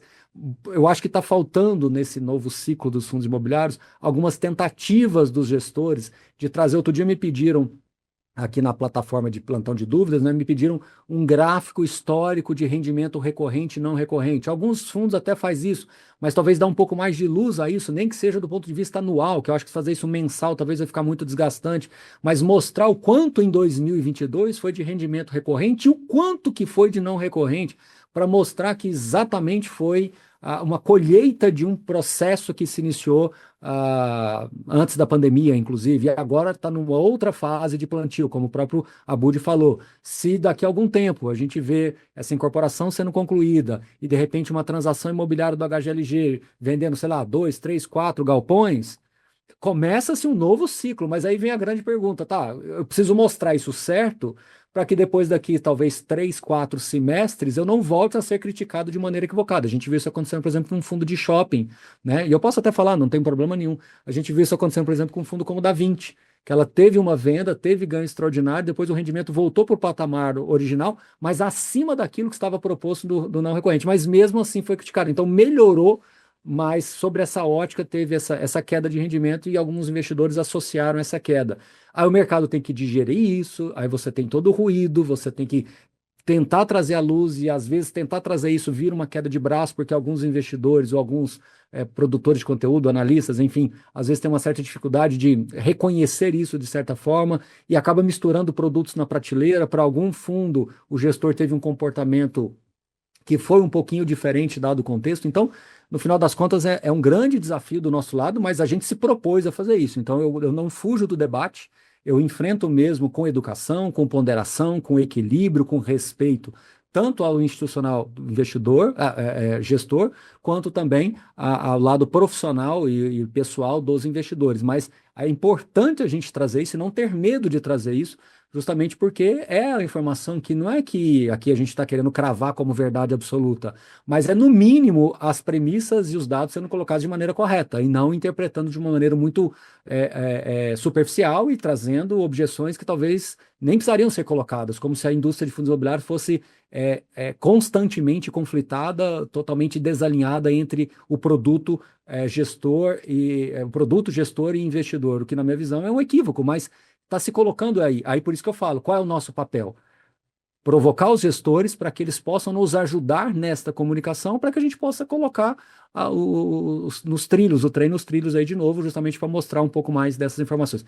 Eu acho que está faltando nesse novo ciclo dos fundos imobiliários algumas tentativas dos gestores de trazer. Outro dia me pediram, aqui na plataforma de plantão de dúvidas, né, me pediram um gráfico histórico de rendimento recorrente e não recorrente. Alguns fundos até faz isso, mas talvez dá um pouco mais de luz a isso, nem que seja do ponto de vista anual, que eu acho que fazer isso mensal talvez vai ficar muito desgastante, mas mostrar o quanto em 2022 foi de rendimento recorrente e o quanto que foi de não recorrente, para mostrar que exatamente foi uma colheita de um processo que se iniciou antes da pandemia, inclusive, e agora está numa outra fase de plantio, como o próprio Abud falou. Se daqui a algum tempo a gente vê essa incorporação sendo concluída e, de repente, uma transação imobiliária do HGLG vendendo, sei lá, 2, 3, 4 galpões, começa-se um novo ciclo, mas aí vem a grande pergunta, tá? Eu preciso mostrar isso certo para que depois daqui, talvez 3, 4 semestres, eu não volte a ser criticado de maneira equivocada. A gente viu isso acontecendo, por exemplo, num fundo de shopping, né? E eu posso até falar, não tem problema nenhum. A gente viu isso acontecendo, por exemplo, com um fundo como o Da Vinci, que ela teve uma venda, teve ganho extraordinário, depois o rendimento voltou para o patamar original, mas acima daquilo que estava proposto do não recorrente. Mas mesmo assim foi criticado. Então melhorou, mas sobre essa ótica teve essa queda de rendimento e alguns investidores associaram essa queda. Aí o mercado tem que digerir isso, aí você tem todo o ruído, você tem que tentar trazer à luz e às vezes tentar trazer isso vira uma queda de braço, porque alguns investidores ou alguns produtores de conteúdo, analistas, enfim, às vezes tem uma certa dificuldade de reconhecer isso de certa forma e acaba misturando produtos na prateleira. Para algum fundo, o gestor teve um comportamento que foi um pouquinho diferente dado o contexto. Então, no final das contas, é um grande desafio do nosso lado, mas a gente se propôs a fazer isso. Então, eu não fujo do debate, eu enfrento mesmo com educação, com ponderação, com equilíbrio, com respeito, tanto ao institucional do investidor, gestor, quanto também ao lado profissional e pessoal dos investidores. Mas é importante a gente trazer isso e não ter medo de trazer isso, justamente porque é a informação que não é que aqui a gente está querendo cravar como verdade absoluta, mas é no mínimo as premissas e os dados sendo colocados de maneira correta e não interpretando de uma maneira muito superficial e trazendo objeções que talvez nem precisariam ser colocadas, como se a indústria de fundos imobiliários fosse constantemente conflitada, totalmente desalinhada entre o produto gestor e investidor, o que na minha visão é um equívoco, mas está se colocando aí. Aí por isso que eu falo, qual é o nosso papel? Provocar os gestores para que eles possam nos ajudar nesta comunicação, para que a gente possa colocar nos trilhos, o trem nos trilhos aí de novo, justamente para mostrar um pouco mais dessas informações.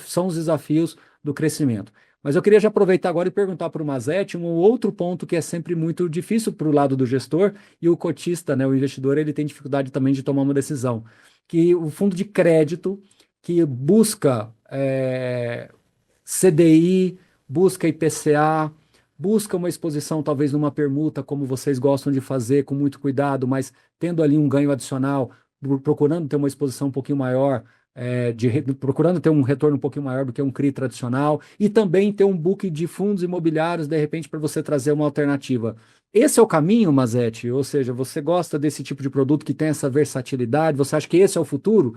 São os desafios do crescimento. Mas eu queria já aproveitar agora e perguntar para o Mazzetti um outro ponto que é sempre muito difícil para o lado do gestor e o cotista, né, o investidor, ele tem dificuldade também de tomar uma decisão, que o fundo de crédito que busca CDI, busca IPCA, busca uma exposição talvez numa permuta, como vocês gostam de fazer, com muito cuidado, mas tendo ali um ganho adicional, procurando ter uma exposição um pouquinho maior, procurando ter um retorno um pouquinho maior do que um CRI tradicional, e também ter um book de fundos imobiliários, de repente, para você trazer uma alternativa. Esse é o caminho, Mazzetti? Ou seja, você gosta desse tipo de produto que tem essa versatilidade? Você acha que esse é o futuro?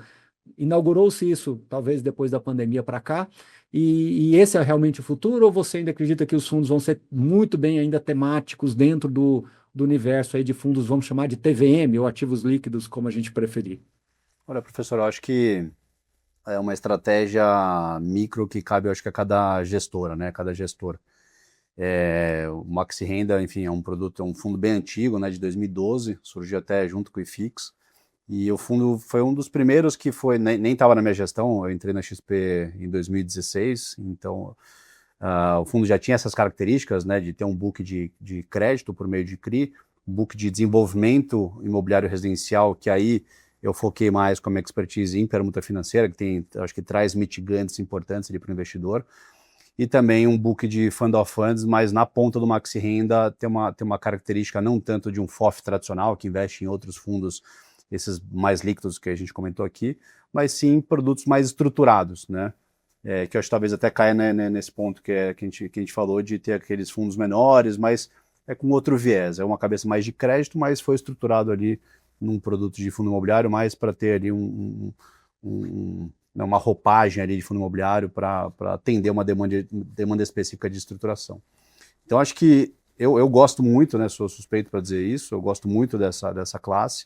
Inaugurou-se isso, talvez depois da pandemia para cá, e esse é realmente o futuro, ou você ainda acredita que os fundos vão ser muito bem ainda temáticos dentro do universo aí de fundos, vamos chamar de TVM, ou ativos líquidos, como a gente preferir? Olha, professor, eu acho que é uma estratégia micro que cabe, eu acho que a cada gestora, né, cada gestor. O Maxi Renda, enfim, é um produto, é um fundo bem antigo, né, de 2012, surgiu até junto com o IFIX, e o fundo foi um dos primeiros que foi, nem estava na minha gestão, eu entrei na XP em 2016, então o fundo já tinha essas características, né, de ter um book de crédito por meio de CRI, um book de desenvolvimento imobiliário residencial, que aí eu foquei mais com a minha expertise em permuta financeira, que acho que traz mitigantes importantes ali para o investidor, e também um book de fund of funds, mas na ponta do Maxi Renda tem uma característica não tanto de um FOF tradicional, que investe em outros fundos, esses mais líquidos que a gente comentou aqui, mas sim produtos mais estruturados, né? Que eu acho que talvez até caia, né, nesse ponto que a gente falou de ter aqueles fundos menores, mas com outro viés, é uma cabeça mais de crédito, mas foi estruturado ali num produto de fundo imobiliário, mais para ter ali uma roupagem ali de fundo imobiliário para atender uma demanda específica de estruturação. Então acho que eu gosto muito, né, sou suspeito para dizer isso, eu gosto muito dessa classe,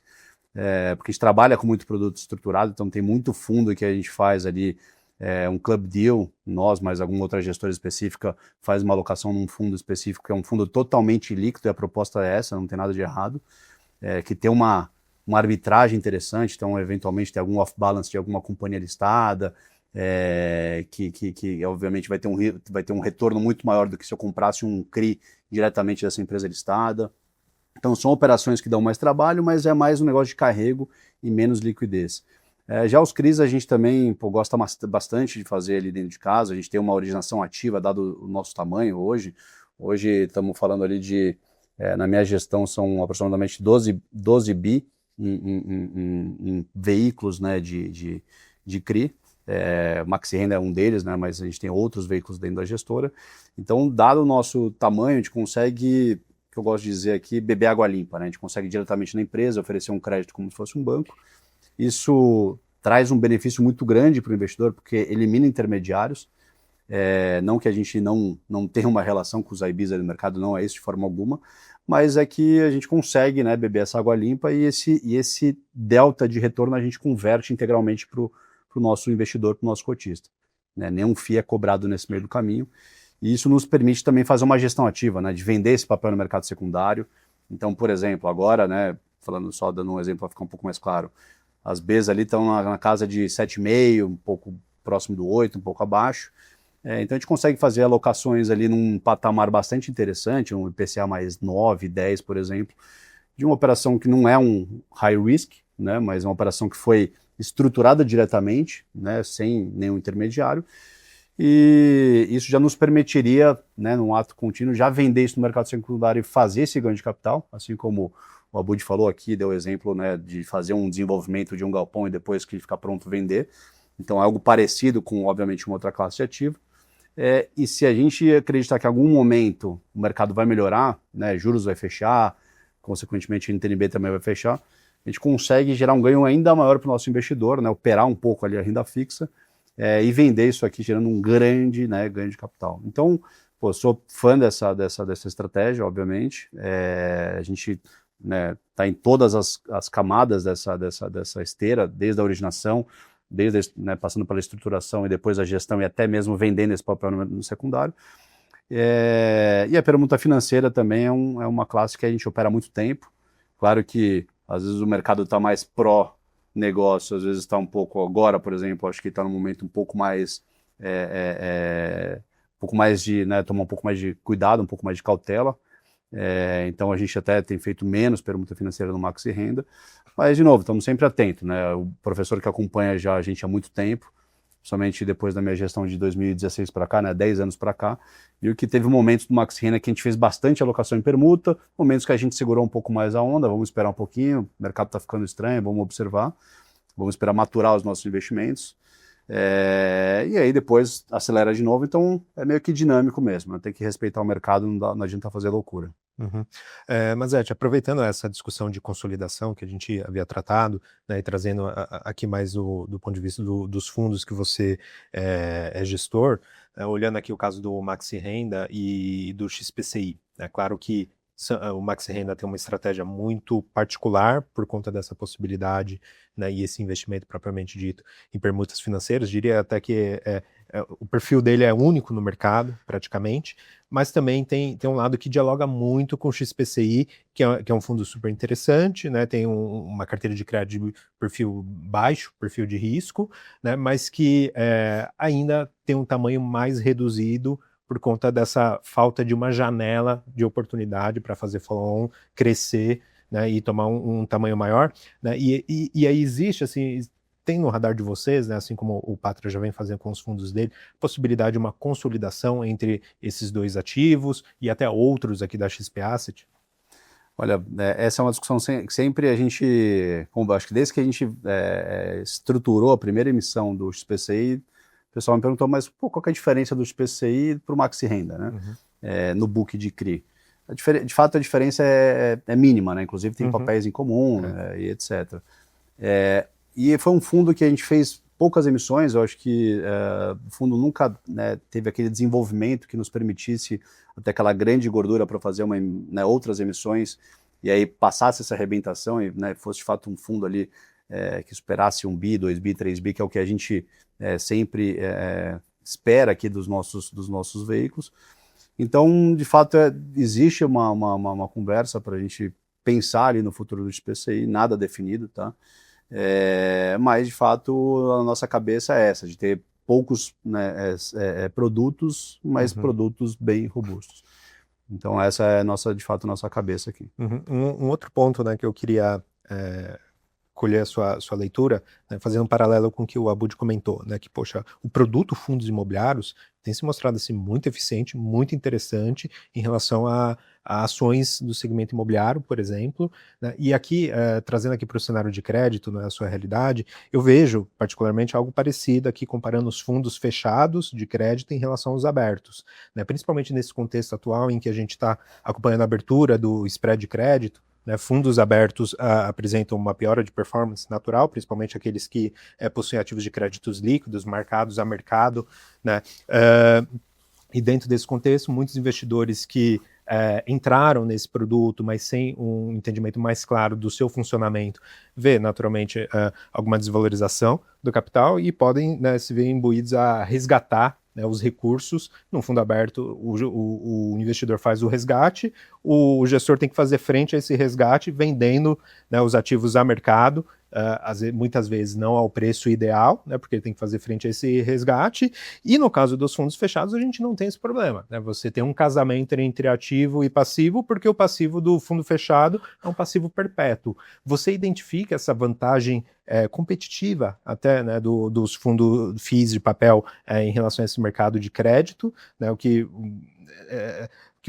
porque a gente trabalha com muito produto estruturado, então tem muito fundo que a gente faz ali, um club deal, nós, mais alguma outra gestora específica, faz uma alocação num fundo específico, que é um fundo totalmente líquido, e a proposta é essa, não tem nada de errado, que tem uma arbitragem interessante, então eventualmente tem algum off-balance de alguma companhia listada, que obviamente vai ter um retorno muito maior do que se eu comprasse um CRI diretamente dessa empresa listada. Então são operações que dão mais trabalho, mas é mais um negócio de carrego e menos liquidez. Já os CRIs a gente também gosta bastante de fazer ali dentro de casa, a gente tem uma originação ativa, dado o nosso tamanho hoje. Hoje estamos falando ali de, na minha gestão, são aproximadamente 12 bi em veículos, né, de CRI. Maxi Renda é um deles, né, mas a gente tem outros veículos dentro da gestora. Então, dado o nosso tamanho, a gente consegue, que eu gosto de dizer aqui, beber água limpa, né? A gente consegue diretamente na empresa oferecer um crédito como se fosse um banco. Isso traz um benefício muito grande para o investidor, porque elimina intermediários. Não que a gente não tenha uma relação com os IBs do mercado, não é isso de forma alguma, mas é que a gente consegue, né, beber essa água limpa e esse delta de retorno a gente converte integralmente para o nosso investidor, para o nosso cotista. Né? Nenhum FII é cobrado nesse meio do caminho. E isso nos permite também fazer uma gestão ativa, né, de vender esse papel no mercado secundário. Então, por exemplo, agora, né, falando só, dando um exemplo para ficar um pouco mais claro, as Bs ali estão na casa de 7,5, um pouco próximo do 8, um pouco abaixo. Então a gente consegue fazer alocações ali num patamar bastante interessante, um IPCA mais 9, 10, por exemplo, de uma operação que não é um high risk, né, mas é uma operação que foi estruturada diretamente, né, sem nenhum intermediário, e isso já nos permitiria, né, num ato contínuo, já vender isso no mercado secundário e fazer esse ganho de capital, assim como o Abud falou aqui, deu o exemplo, né, de fazer um desenvolvimento de um galpão e depois que ficar pronto vender. Então é algo parecido com, obviamente, uma outra classe de ativo. E se a gente acreditar que em algum momento o mercado vai melhorar, né, juros vai fechar, consequentemente a NTNB também vai fechar, a gente consegue gerar um ganho ainda maior para o nosso investidor, né, operar um pouco ali a renda fixa e vender isso aqui gerando um grande, né, ganho de capital. Então, sou fã dessa estratégia, obviamente. A gente, né, tá em todas as camadas dessa esteira, desde a originação, né, passando pela estruturação e depois a gestão e até mesmo vendendo esse papel no secundário. E a permuta financeira também é uma classe que a gente opera há muito tempo. Claro que às vezes o mercado está mais pró-negócio, às vezes está um pouco agora, por exemplo, acho que está num momento um pouco mais de, né, tomar um pouco mais de cuidado, um pouco mais de cautela. Então a gente até tem feito menos permuta financeira no Maxi Renda, mas de novo, estamos sempre atentos, né? O professor que acompanha já a gente há muito tempo, somente depois da minha gestão de 2016 para cá, né, 10 anos para cá, viu que teve momentos do Maxi Renda que a gente fez bastante alocação em permuta, momentos que a gente segurou um pouco mais a onda, vamos esperar um pouquinho, o mercado está ficando estranho, vamos observar, vamos esperar maturar os nossos investimentos. E aí depois acelera de novo, então é meio que dinâmico mesmo, né? Tem que respeitar o mercado, não adianta fazer loucura. Uhum. Mas, aproveitando essa discussão de consolidação que a gente havia tratado, né, e trazendo aqui mais do ponto de vista dos fundos que você é gestor, olhando aqui o caso do Maxi Renda e do XPCI, é claro que o Maxi Renda tem uma estratégia muito particular por conta dessa possibilidade, né, e esse investimento propriamente dito em permutas financeiras, diria até que o perfil dele é único no mercado, praticamente, mas também tem um lado que dialoga muito com o XPCI, que é um fundo super interessante, né, tem uma carteira de crédito de perfil baixo, perfil de risco, né, mas que ainda tem um tamanho mais reduzido por conta dessa falta de uma janela de oportunidade para fazer follow-on crescer, né, e tomar um tamanho maior, né, e aí existe, assim, tem no radar de vocês, né, assim como o Patria já vem fazendo com os fundos dele, possibilidade de uma consolidação entre esses dois ativos e até outros aqui da XP Asset? Olha, essa é uma discussão que sempre a gente, acho que desde que a gente estruturou a primeira emissão do XPCI, o pessoal me perguntou, mas qual que é a diferença do XPCI para o Maxi Renda, né? Uhum. No book de CRI. De fato, a diferença é mínima, né? Inclusive tem papéis em comum, e etc. E foi um fundo que a gente fez poucas emissões, eu acho que o fundo nunca, né, teve aquele desenvolvimento que nos permitisse até aquela grande gordura para fazer outras emissões e aí passasse essa arrebentação e, né, fosse de fato um fundo ali que superasse 1 bi, 2 bi, 3 bi, que é o que a gente sempre espera aqui dos nossos veículos. Então, de fato, existe uma conversa para a gente pensar ali no futuro do XPCI, nada definido, tá? Mas, de fato, a nossa cabeça é essa, de ter poucos, né, produtos, mas produtos bem robustos. Então essa é de fato, nossa cabeça aqui. Uhum. Um outro ponto, né, que eu queria colher a sua leitura, né, fazendo um paralelo com o que o Abud comentou, né, que, poxa, o produto fundos imobiliários tem se mostrado assim, muito eficiente, muito interessante em relação a ações do segmento imobiliário, por exemplo, né, e aqui, trazendo aqui para o cenário de crédito, né, a sua realidade, eu vejo particularmente algo parecido aqui, comparando os fundos fechados de crédito em relação aos abertos, né, principalmente nesse contexto atual em que a gente está acompanhando a abertura do spread de crédito, né, fundos abertos apresentam uma piora de performance natural, principalmente aqueles que possuem ativos de créditos líquidos, marcados a mercado, né, e dentro desse contexto, muitos investidores que entraram nesse produto, mas sem um entendimento mais claro do seu funcionamento, vê naturalmente alguma desvalorização do capital e podem, né, se ver imbuídos a resgatar, né, os recursos. No fundo aberto, o investidor faz o resgate, o gestor tem que fazer frente a esse resgate vendendo, né, os ativos a mercado, muitas vezes não ao preço ideal, né, porque ele tem que fazer frente a esse resgate, e no caso dos fundos fechados a gente não tem esse problema, né, você tem um casamento entre ativo e passivo, porque o passivo do fundo fechado é um passivo perpétuo. Você identifica essa vantagem competitiva até, né, dos fundos FIIs de papel em relação a esse mercado de crédito, né, o que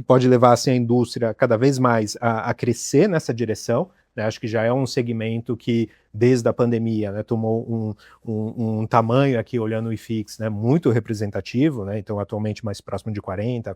pode levar assim, a indústria cada vez mais a crescer nessa direção, né? Acho que já é um segmento que, desde a pandemia, né, tomou um tamanho aqui, olhando o IFIX, né, muito representativo, né, então atualmente mais próximo de 40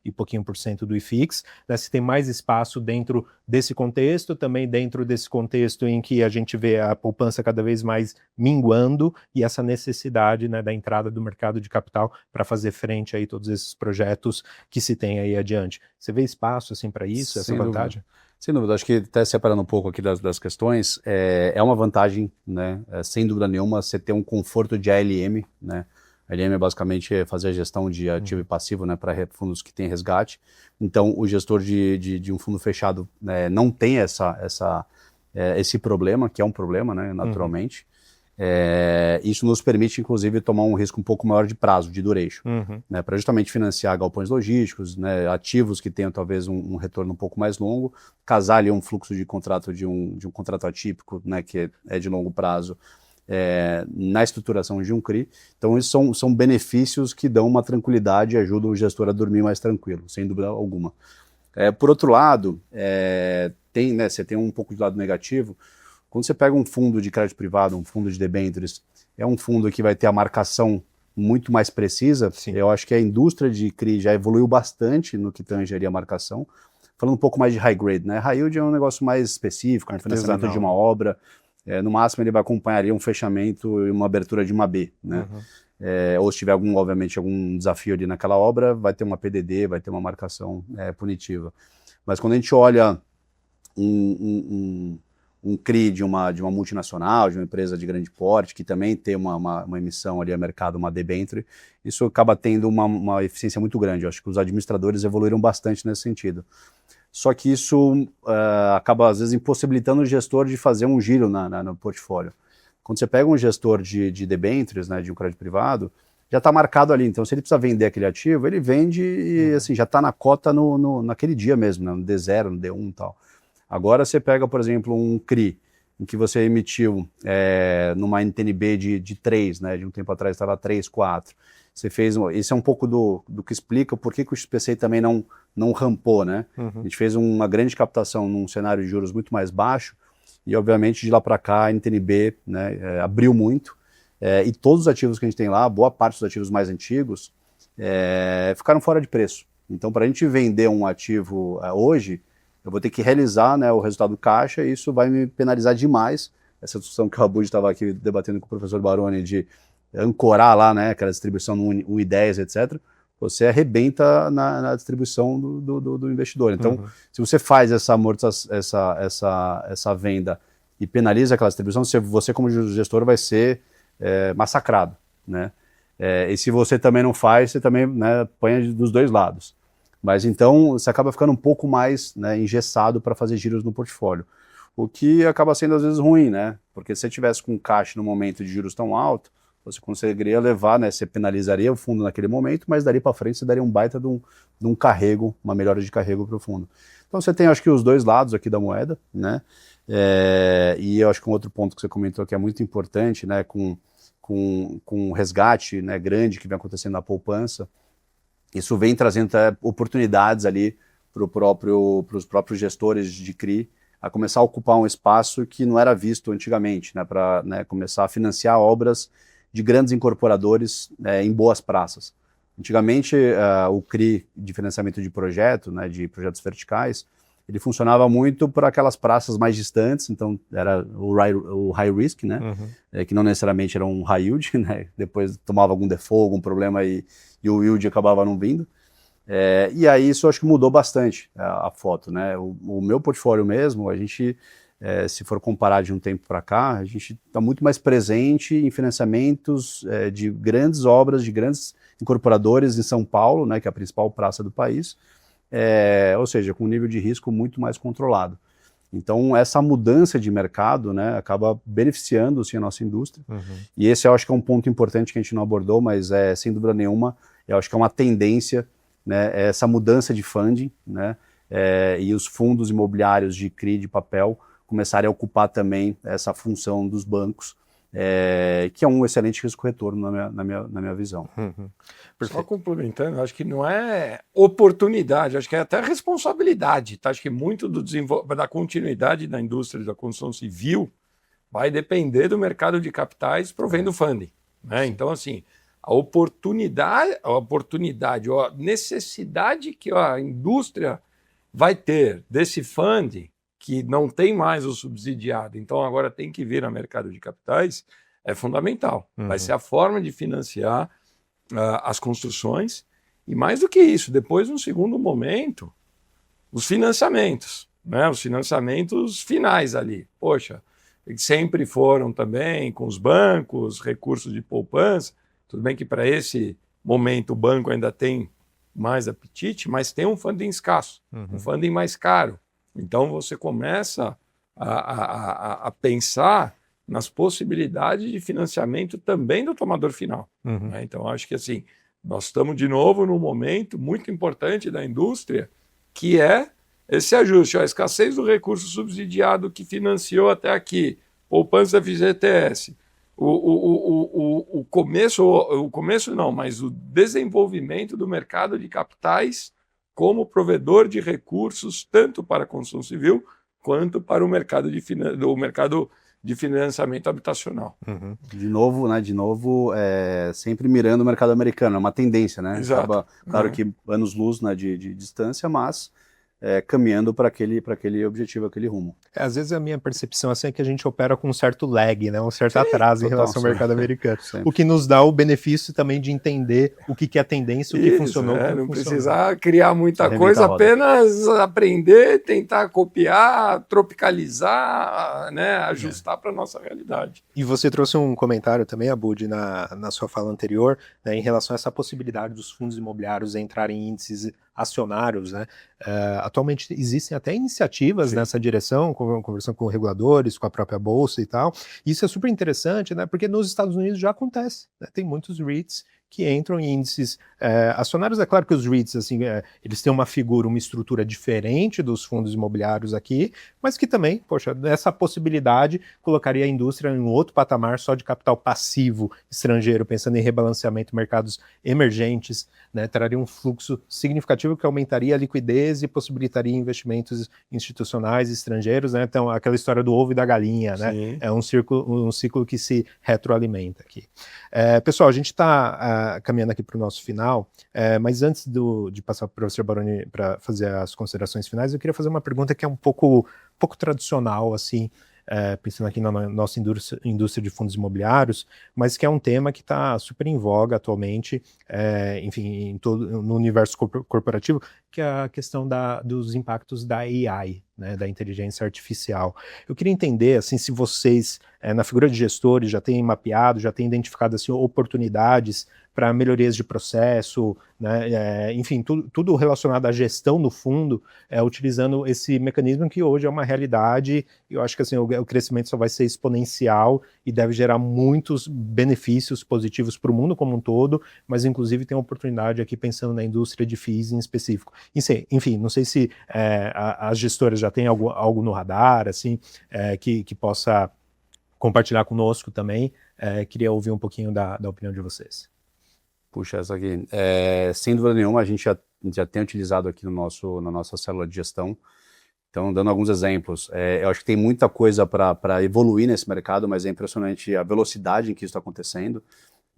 e pouquinho por cento do IFIX, né, se tem mais espaço dentro desse contexto, também dentro desse contexto em que a gente vê a poupança cada vez mais minguando e essa necessidade, né, da entrada do mercado de capital para fazer frente a todos esses projetos que se tem aí adiante. Você vê espaço assim para isso, essa vantagem? Sem dúvida, acho que até separando um pouco aqui das questões, é uma vantagem, né, sem dúvida nenhuma, você ter um conforto de ALM, né, ALM é basicamente fazer a gestão de ativo e passivo, né, para fundos que têm resgate, então o gestor de um fundo fechado, né, não tem esse problema, que é um problema, né, naturalmente. Isso nos permite, inclusive, tomar um risco um pouco maior de prazo, de duration, né, para justamente financiar galpões logísticos, né, ativos que tenham talvez um retorno um pouco mais longo, casar ali um fluxo de contrato de um contrato atípico, né, que é de longo prazo, na estruturação de um CRI. Então, isso são benefícios que dão uma tranquilidade e ajudam o gestor a dormir mais tranquilo, sem dúvida alguma. Por outro lado, você tem um pouco de lado negativo. Quando você pega um fundo de crédito privado, um fundo de debêntures, é um fundo que vai ter a marcação muito mais precisa. Sim. Eu acho que a indústria de CRI já evoluiu bastante no que tangeria a marcação. Falando um pouco mais de high grade, né? High yield é um negócio mais específico, um financiamento de uma obra. No máximo ele vai acompanhar ali um fechamento e uma abertura de uma B, né? Ou se tiver obviamente algum desafio ali naquela obra, vai ter uma PDD, vai ter uma marcação punitiva. Mas quando a gente olha um CRI de uma multinacional, de uma empresa de grande porte, que também tem uma emissão ali a mercado, uma debenture, isso acaba tendo uma eficiência muito grande. Eu acho que os administradores evoluíram bastante nesse sentido. Só que isso acaba, às vezes, impossibilitando o gestor de fazer um giro no portfólio. Quando você pega um gestor de debentures, né, de um crédito privado, já está marcado ali. Então, se ele precisa vender aquele ativo, ele vende e assim, já está na cota naquele dia mesmo, né, no D0, no D1 e tal. Agora você pega, por exemplo, um CRI, em que você emitiu numa NTNB de 3, né, de um tempo atrás estava 3, 4. Você fez, isso é um pouco do que explica por que o XPCI também não rampou, né? A gente fez uma grande captação num cenário de juros muito mais baixo e, obviamente, de lá para cá a NTNB, né, abriu muito e todos os ativos que a gente tem lá, boa parte dos ativos mais antigos, ficaram fora de preço. Então, para a gente vender um ativo hoje, eu vou ter que realizar, né, o resultado do caixa e isso vai me penalizar demais. Essa discussão que o Abud estava aqui debatendo com o professor Baroni de ancorar lá, né, aquela distribuição no 1,10, etc., você arrebenta na distribuição do investidor. Então, se você faz essa venda e penaliza aquela distribuição, você como gestor vai ser massacrado, né? E se você também não faz, você também, né, apanha dos dois lados. Mas então você acaba ficando um pouco mais, né, engessado para fazer giros no portfólio. O que acaba sendo às vezes ruim, né? Porque se você tivesse com caixa no momento de juros tão alto, você conseguiria levar, né, você penalizaria o fundo naquele momento, mas dali para frente você daria um baita de um carrego, uma melhora de carrego para o fundo. Então você tem, acho que, os dois lados aqui da moeda, né? E eu acho que um outro ponto que você comentou que é muito importante, né, com o resgate, né, grande que vem acontecendo na poupança, isso vem trazendo oportunidades ali para os próprios gestores de CRI a começar a ocupar um espaço que não era visto antigamente, né, para, né, começar a financiar obras de grandes incorporadores, em boas praças. Antigamente, o CRI de financiamento de projeto, né, de projetos verticais, ele funcionava muito por aquelas praças mais distantes, então era o high risk, né, que não necessariamente era um high yield, né, depois tomava algum default, algum problema e o yield acabava não vindo. E aí isso eu acho que mudou bastante a foto, né? O meu portfólio mesmo, a gente, se for comparar de um tempo para cá, a gente está muito mais presente em financiamentos de grandes obras, de grandes incorporadores em São Paulo, né, que é a principal praça do país, ou seja, com um nível de risco muito mais controlado. Então essa mudança de mercado, né, acaba beneficiando sim, a nossa indústria, e esse eu acho que é um ponto importante que a gente não abordou, mas sem dúvida nenhuma, eu acho que é uma tendência, né, essa mudança de funding, né, e os fundos imobiliários de CRI de papel começarem a ocupar também essa função dos bancos, que é um excelente risco-retorno na minha visão. Só complementando, acho que não é oportunidade, acho que é até responsabilidade. Tá? Acho que muito da continuidade da indústria da construção civil vai depender do mercado de capitais provendo funding. Né? Então, assim, a oportunidade, a necessidade que a indústria vai ter desse funding, que não tem mais o subsidiado, então agora tem que vir ao mercado de capitais, é fundamental. Vai ser a forma de financiar as construções, e mais do que isso, depois, num segundo momento, os financiamentos, né? Os financiamentos finais ali. Poxa, sempre foram também com os bancos, recursos de poupança. Tudo bem que para esse momento o banco ainda tem mais apetite, mas tem um funding escasso, um funding mais caro. Então você começa a pensar nas possibilidades de financiamento também do tomador final. Né? Então acho que assim, nós estamos de novo num momento muito importante da indústria, que é esse ajuste, a escassez do recurso subsidiado que financiou até aqui, poupança FGTS, o começo não, mas o desenvolvimento do mercado de capitais como provedor de recursos tanto para a construção civil quanto para o mercado de financiamento habitacional. De novo, sempre mirando o mercado americano, é uma tendência, né? Exato. Claro que anos-luz, né, de distância, mas caminhando para aquele objetivo, aquele rumo. Às vezes a minha percepção assim, é que a gente opera com um certo lag, né? Um certo atraso em relação ao mercado americano. O que nos dá o benefício também de entender o que é a tendência, o que funcionou. Não precisar criar muita coisa, apenas aprender, tentar copiar, tropicalizar, né? Ajustar para a nossa realidade. E você trouxe um comentário também, Abud, na sua fala anterior, né, em relação a essa possibilidade dos fundos imobiliários entrarem em índices acionários, né? Atualmente existem até iniciativas nessa direção, conversando com reguladores, com a própria bolsa e tal. Isso é super interessante, né? Porque nos Estados Unidos já acontece, né? Tem muitos REITs que entram em índices acionários. É claro que os REITs, assim, eles têm uma figura, uma estrutura diferente dos fundos imobiliários aqui, mas que também, poxa, essa possibilidade colocaria a indústria em um outro patamar só de capital passivo estrangeiro, pensando em rebalanceamento de mercados emergentes, né? Traria um fluxo significativo que aumentaria a liquidez e possibilitaria investimentos institucionais estrangeiros, né? Então, aquela história do ovo e da galinha, né? Sim. É um ciclo que se retroalimenta aqui. Pessoal, a gente está caminhando aqui para o nosso final, mas antes de passar para o professor Baroni para fazer as considerações finais, eu queria fazer uma pergunta que é um pouco tradicional, assim, pensando aqui na nossa indústria de fundos imobiliários, mas que é um tema que está super em voga atualmente, enfim, no universo corporativo, que é a questão dos impactos da AI, né, da inteligência artificial. Eu queria entender, assim, se vocês, na figura de gestores, já têm mapeado, já têm identificado, assim, oportunidades para melhorias de processo, né, enfim, tudo relacionado à gestão no fundo, utilizando esse mecanismo que hoje é uma realidade. Eu acho que assim, o crescimento só vai ser exponencial e deve gerar muitos benefícios positivos para o mundo como um todo, mas inclusive tem uma oportunidade aqui pensando na indústria de FIIs em específico. Enfim, não sei se as gestoras já têm algo no radar, assim, que possa compartilhar conosco também. Queria ouvir um pouquinho da opinião de vocês. Puxa, essa aqui. Sem dúvida nenhuma, a gente já tem utilizado aqui na nossa célula de gestão. Então, dando alguns exemplos, eu acho que tem muita coisa para evoluir nesse mercado, mas é impressionante a velocidade em que isso está acontecendo.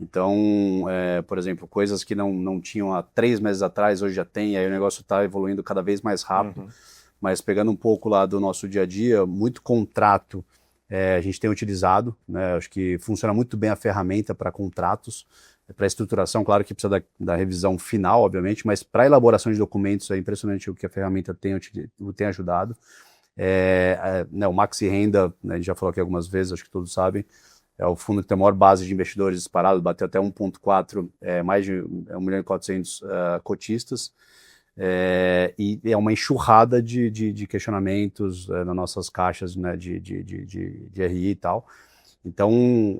Então, por exemplo, coisas que não tinham há 3 meses atrás, hoje já tem, aí o negócio está evoluindo cada vez mais rápido. Uhum. Mas pegando um pouco lá do nosso dia a dia, muito contrato a gente tem utilizado, né? Acho que funciona muito bem a ferramenta para contratos, para estruturação, claro que precisa da revisão final, obviamente, mas para elaboração de documentos é impressionante o que a ferramenta tem ajudado. O Maxi Renda, né, a gente já falou aqui algumas vezes, acho que todos sabem, é o fundo que tem a maior base de investidores disparado, bateu até 1,4, mais de 1.400.000 cotistas. E é uma enxurrada de questionamentos nas nossas caixas, né, de RI e tal. Então,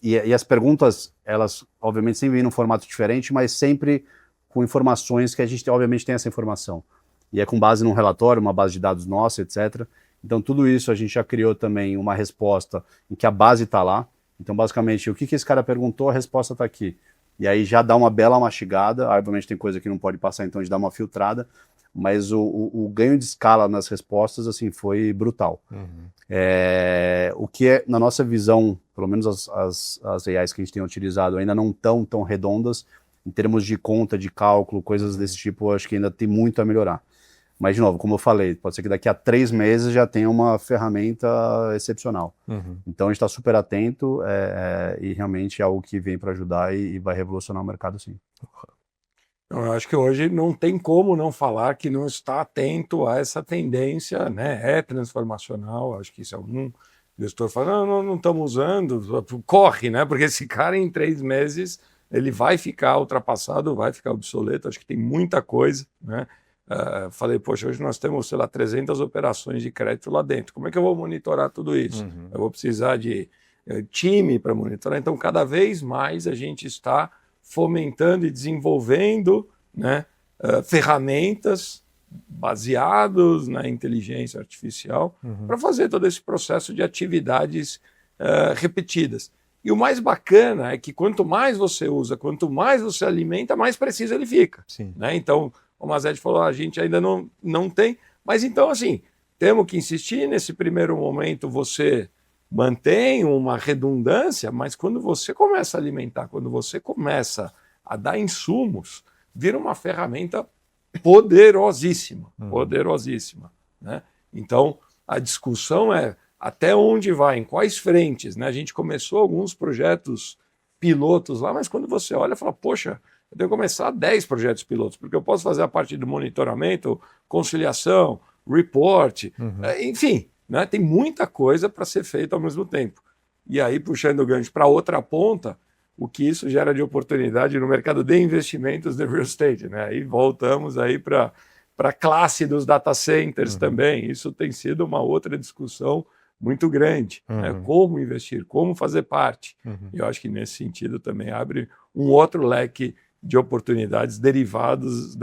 e as perguntas, elas obviamente sempre vêm num formato diferente, mas sempre com informações que a gente obviamente tem essa informação. E é com base num relatório, uma base de dados nossa, etc. Então tudo isso a gente já criou também uma resposta em que a base está lá. Então basicamente o que esse cara perguntou, a resposta está aqui. E aí já dá uma bela mastigada, obviamente tem coisa que não pode passar, então a gente dá uma filtrada, mas o ganho de escala nas respostas assim, foi brutal. Uhum. O que na nossa visão, pelo menos as AIs que a gente tem utilizado ainda não tão redondas, em termos de conta, de cálculo, coisas desse tipo, eu acho que ainda tem muito a melhorar. Mas, de novo, como eu falei, pode ser que daqui a 3 meses já tenha uma ferramenta excepcional. Uhum. Então, a gente está super atento e realmente é algo que vem para ajudar e vai revolucionar o mercado, sim. Eu acho que hoje não tem como não falar que não está atento a essa tendência, né? É transformacional. Acho que se algum gestor fala, não estamos usando, corre, né? Porque esse cara em 3 meses ele vai ficar ultrapassado, vai ficar obsoleto. Acho que tem muita coisa, né? Falei, poxa, hoje nós temos, sei lá, 300 operações de crédito lá dentro. Como é que eu vou monitorar tudo isso? Uhum. Eu vou precisar de time para monitorar. Então, cada vez mais a gente está fomentando e desenvolvendo, né, ferramentas baseadas na inteligência artificial para fazer todo esse processo de atividades repetidas. E o mais bacana é que quanto mais você usa, quanto mais você alimenta, mais preciso ele fica. Né? Então, o Mazetti falou, a gente ainda não tem, mas então assim, temos que insistir nesse primeiro momento, você mantém uma redundância, mas quando você começa a alimentar, quando você começa a dar insumos, vira uma ferramenta poderosíssima, poderosíssima. Né? Então, a discussão é até onde vai, em quais frentes. Né? A gente começou alguns projetos pilotos lá, mas quando você olha, fala, poxa, eu tenho que começar 10 projetos pilotos, porque eu posso fazer a parte do monitoramento, conciliação, report, enfim, né? Tem muita coisa para ser feita ao mesmo tempo. E aí, puxando o gancho para outra ponta, o que isso gera de oportunidade no mercado de investimentos de real estate. Né? Aí voltamos aí para a classe dos data centers também. Isso tem sido uma outra discussão muito grande. Né? Como investir, como fazer parte. E eu acho que nesse sentido também abre um outro leque de oportunidades derivados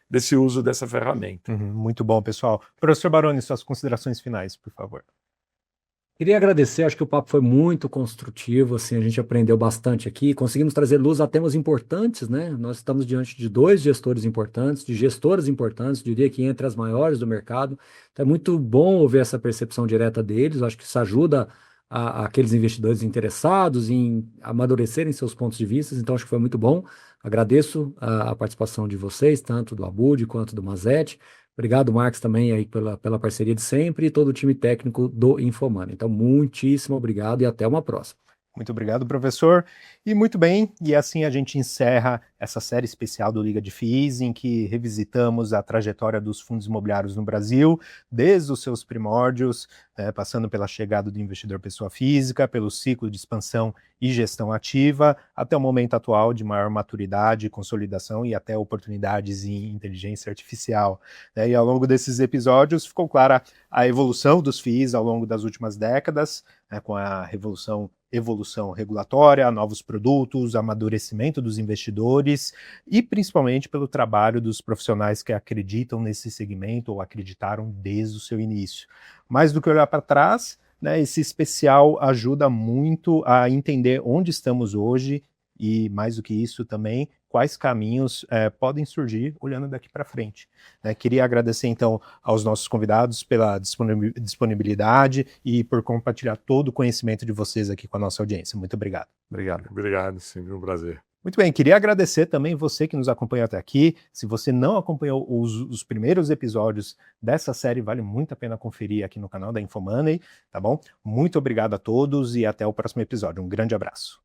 desse uso dessa ferramenta. Muito bom, pessoal. Professor Baroni, suas considerações finais, por favor. Queria agradecer, acho que o papo foi muito construtivo, assim, a gente aprendeu bastante aqui, conseguimos trazer luz a temas importantes, né? Nós estamos diante de 2 gestores importantes, de gestoras importantes, diria que entre as maiores do mercado. Então é muito bom ouvir essa percepção direta deles, acho que isso ajuda aqueles investidores interessados em amadurecerem seus pontos de vista, então acho que foi muito bom. Agradeço a participação de vocês, tanto do Abud quanto do Mazetti. Obrigado, Marcos, também aí pela parceria de sempre e todo o time técnico do Infomoney. Então, muitíssimo obrigado e até uma próxima. Muito obrigado, professor. E muito bem, e assim a gente encerra essa série especial do Liga de FIIs, em que revisitamos a trajetória dos fundos imobiliários no Brasil, desde os seus primórdios, passando pela chegada do investidor pessoa física, pelo ciclo de expansão e gestão ativa, até o momento atual de maior maturidade, consolidação e até oportunidades em inteligência artificial. E ao longo desses episódios ficou clara a evolução dos FIIs ao longo das últimas décadas, com a evolução regulatória, novos produtos, amadurecimento dos investidores e principalmente pelo trabalho dos profissionais que acreditam nesse segmento ou acreditaram desde o seu início. Mais do que olhar para trás, esse especial ajuda muito a entender onde estamos hoje e, mais do que isso também, quais caminhos podem surgir olhando daqui para frente. Queria agradecer, então, aos nossos convidados pela disponibilidade e por compartilhar todo o conhecimento de vocês aqui com a nossa audiência. Muito obrigado. Obrigado. Obrigado, sempre um prazer. Muito bem, queria agradecer também você que nos acompanhou até aqui. Se você não acompanhou os primeiros episódios dessa série, vale muito a pena conferir aqui no canal da Infomoney, tá bom? Muito obrigado a todos e até o próximo episódio. Um grande abraço.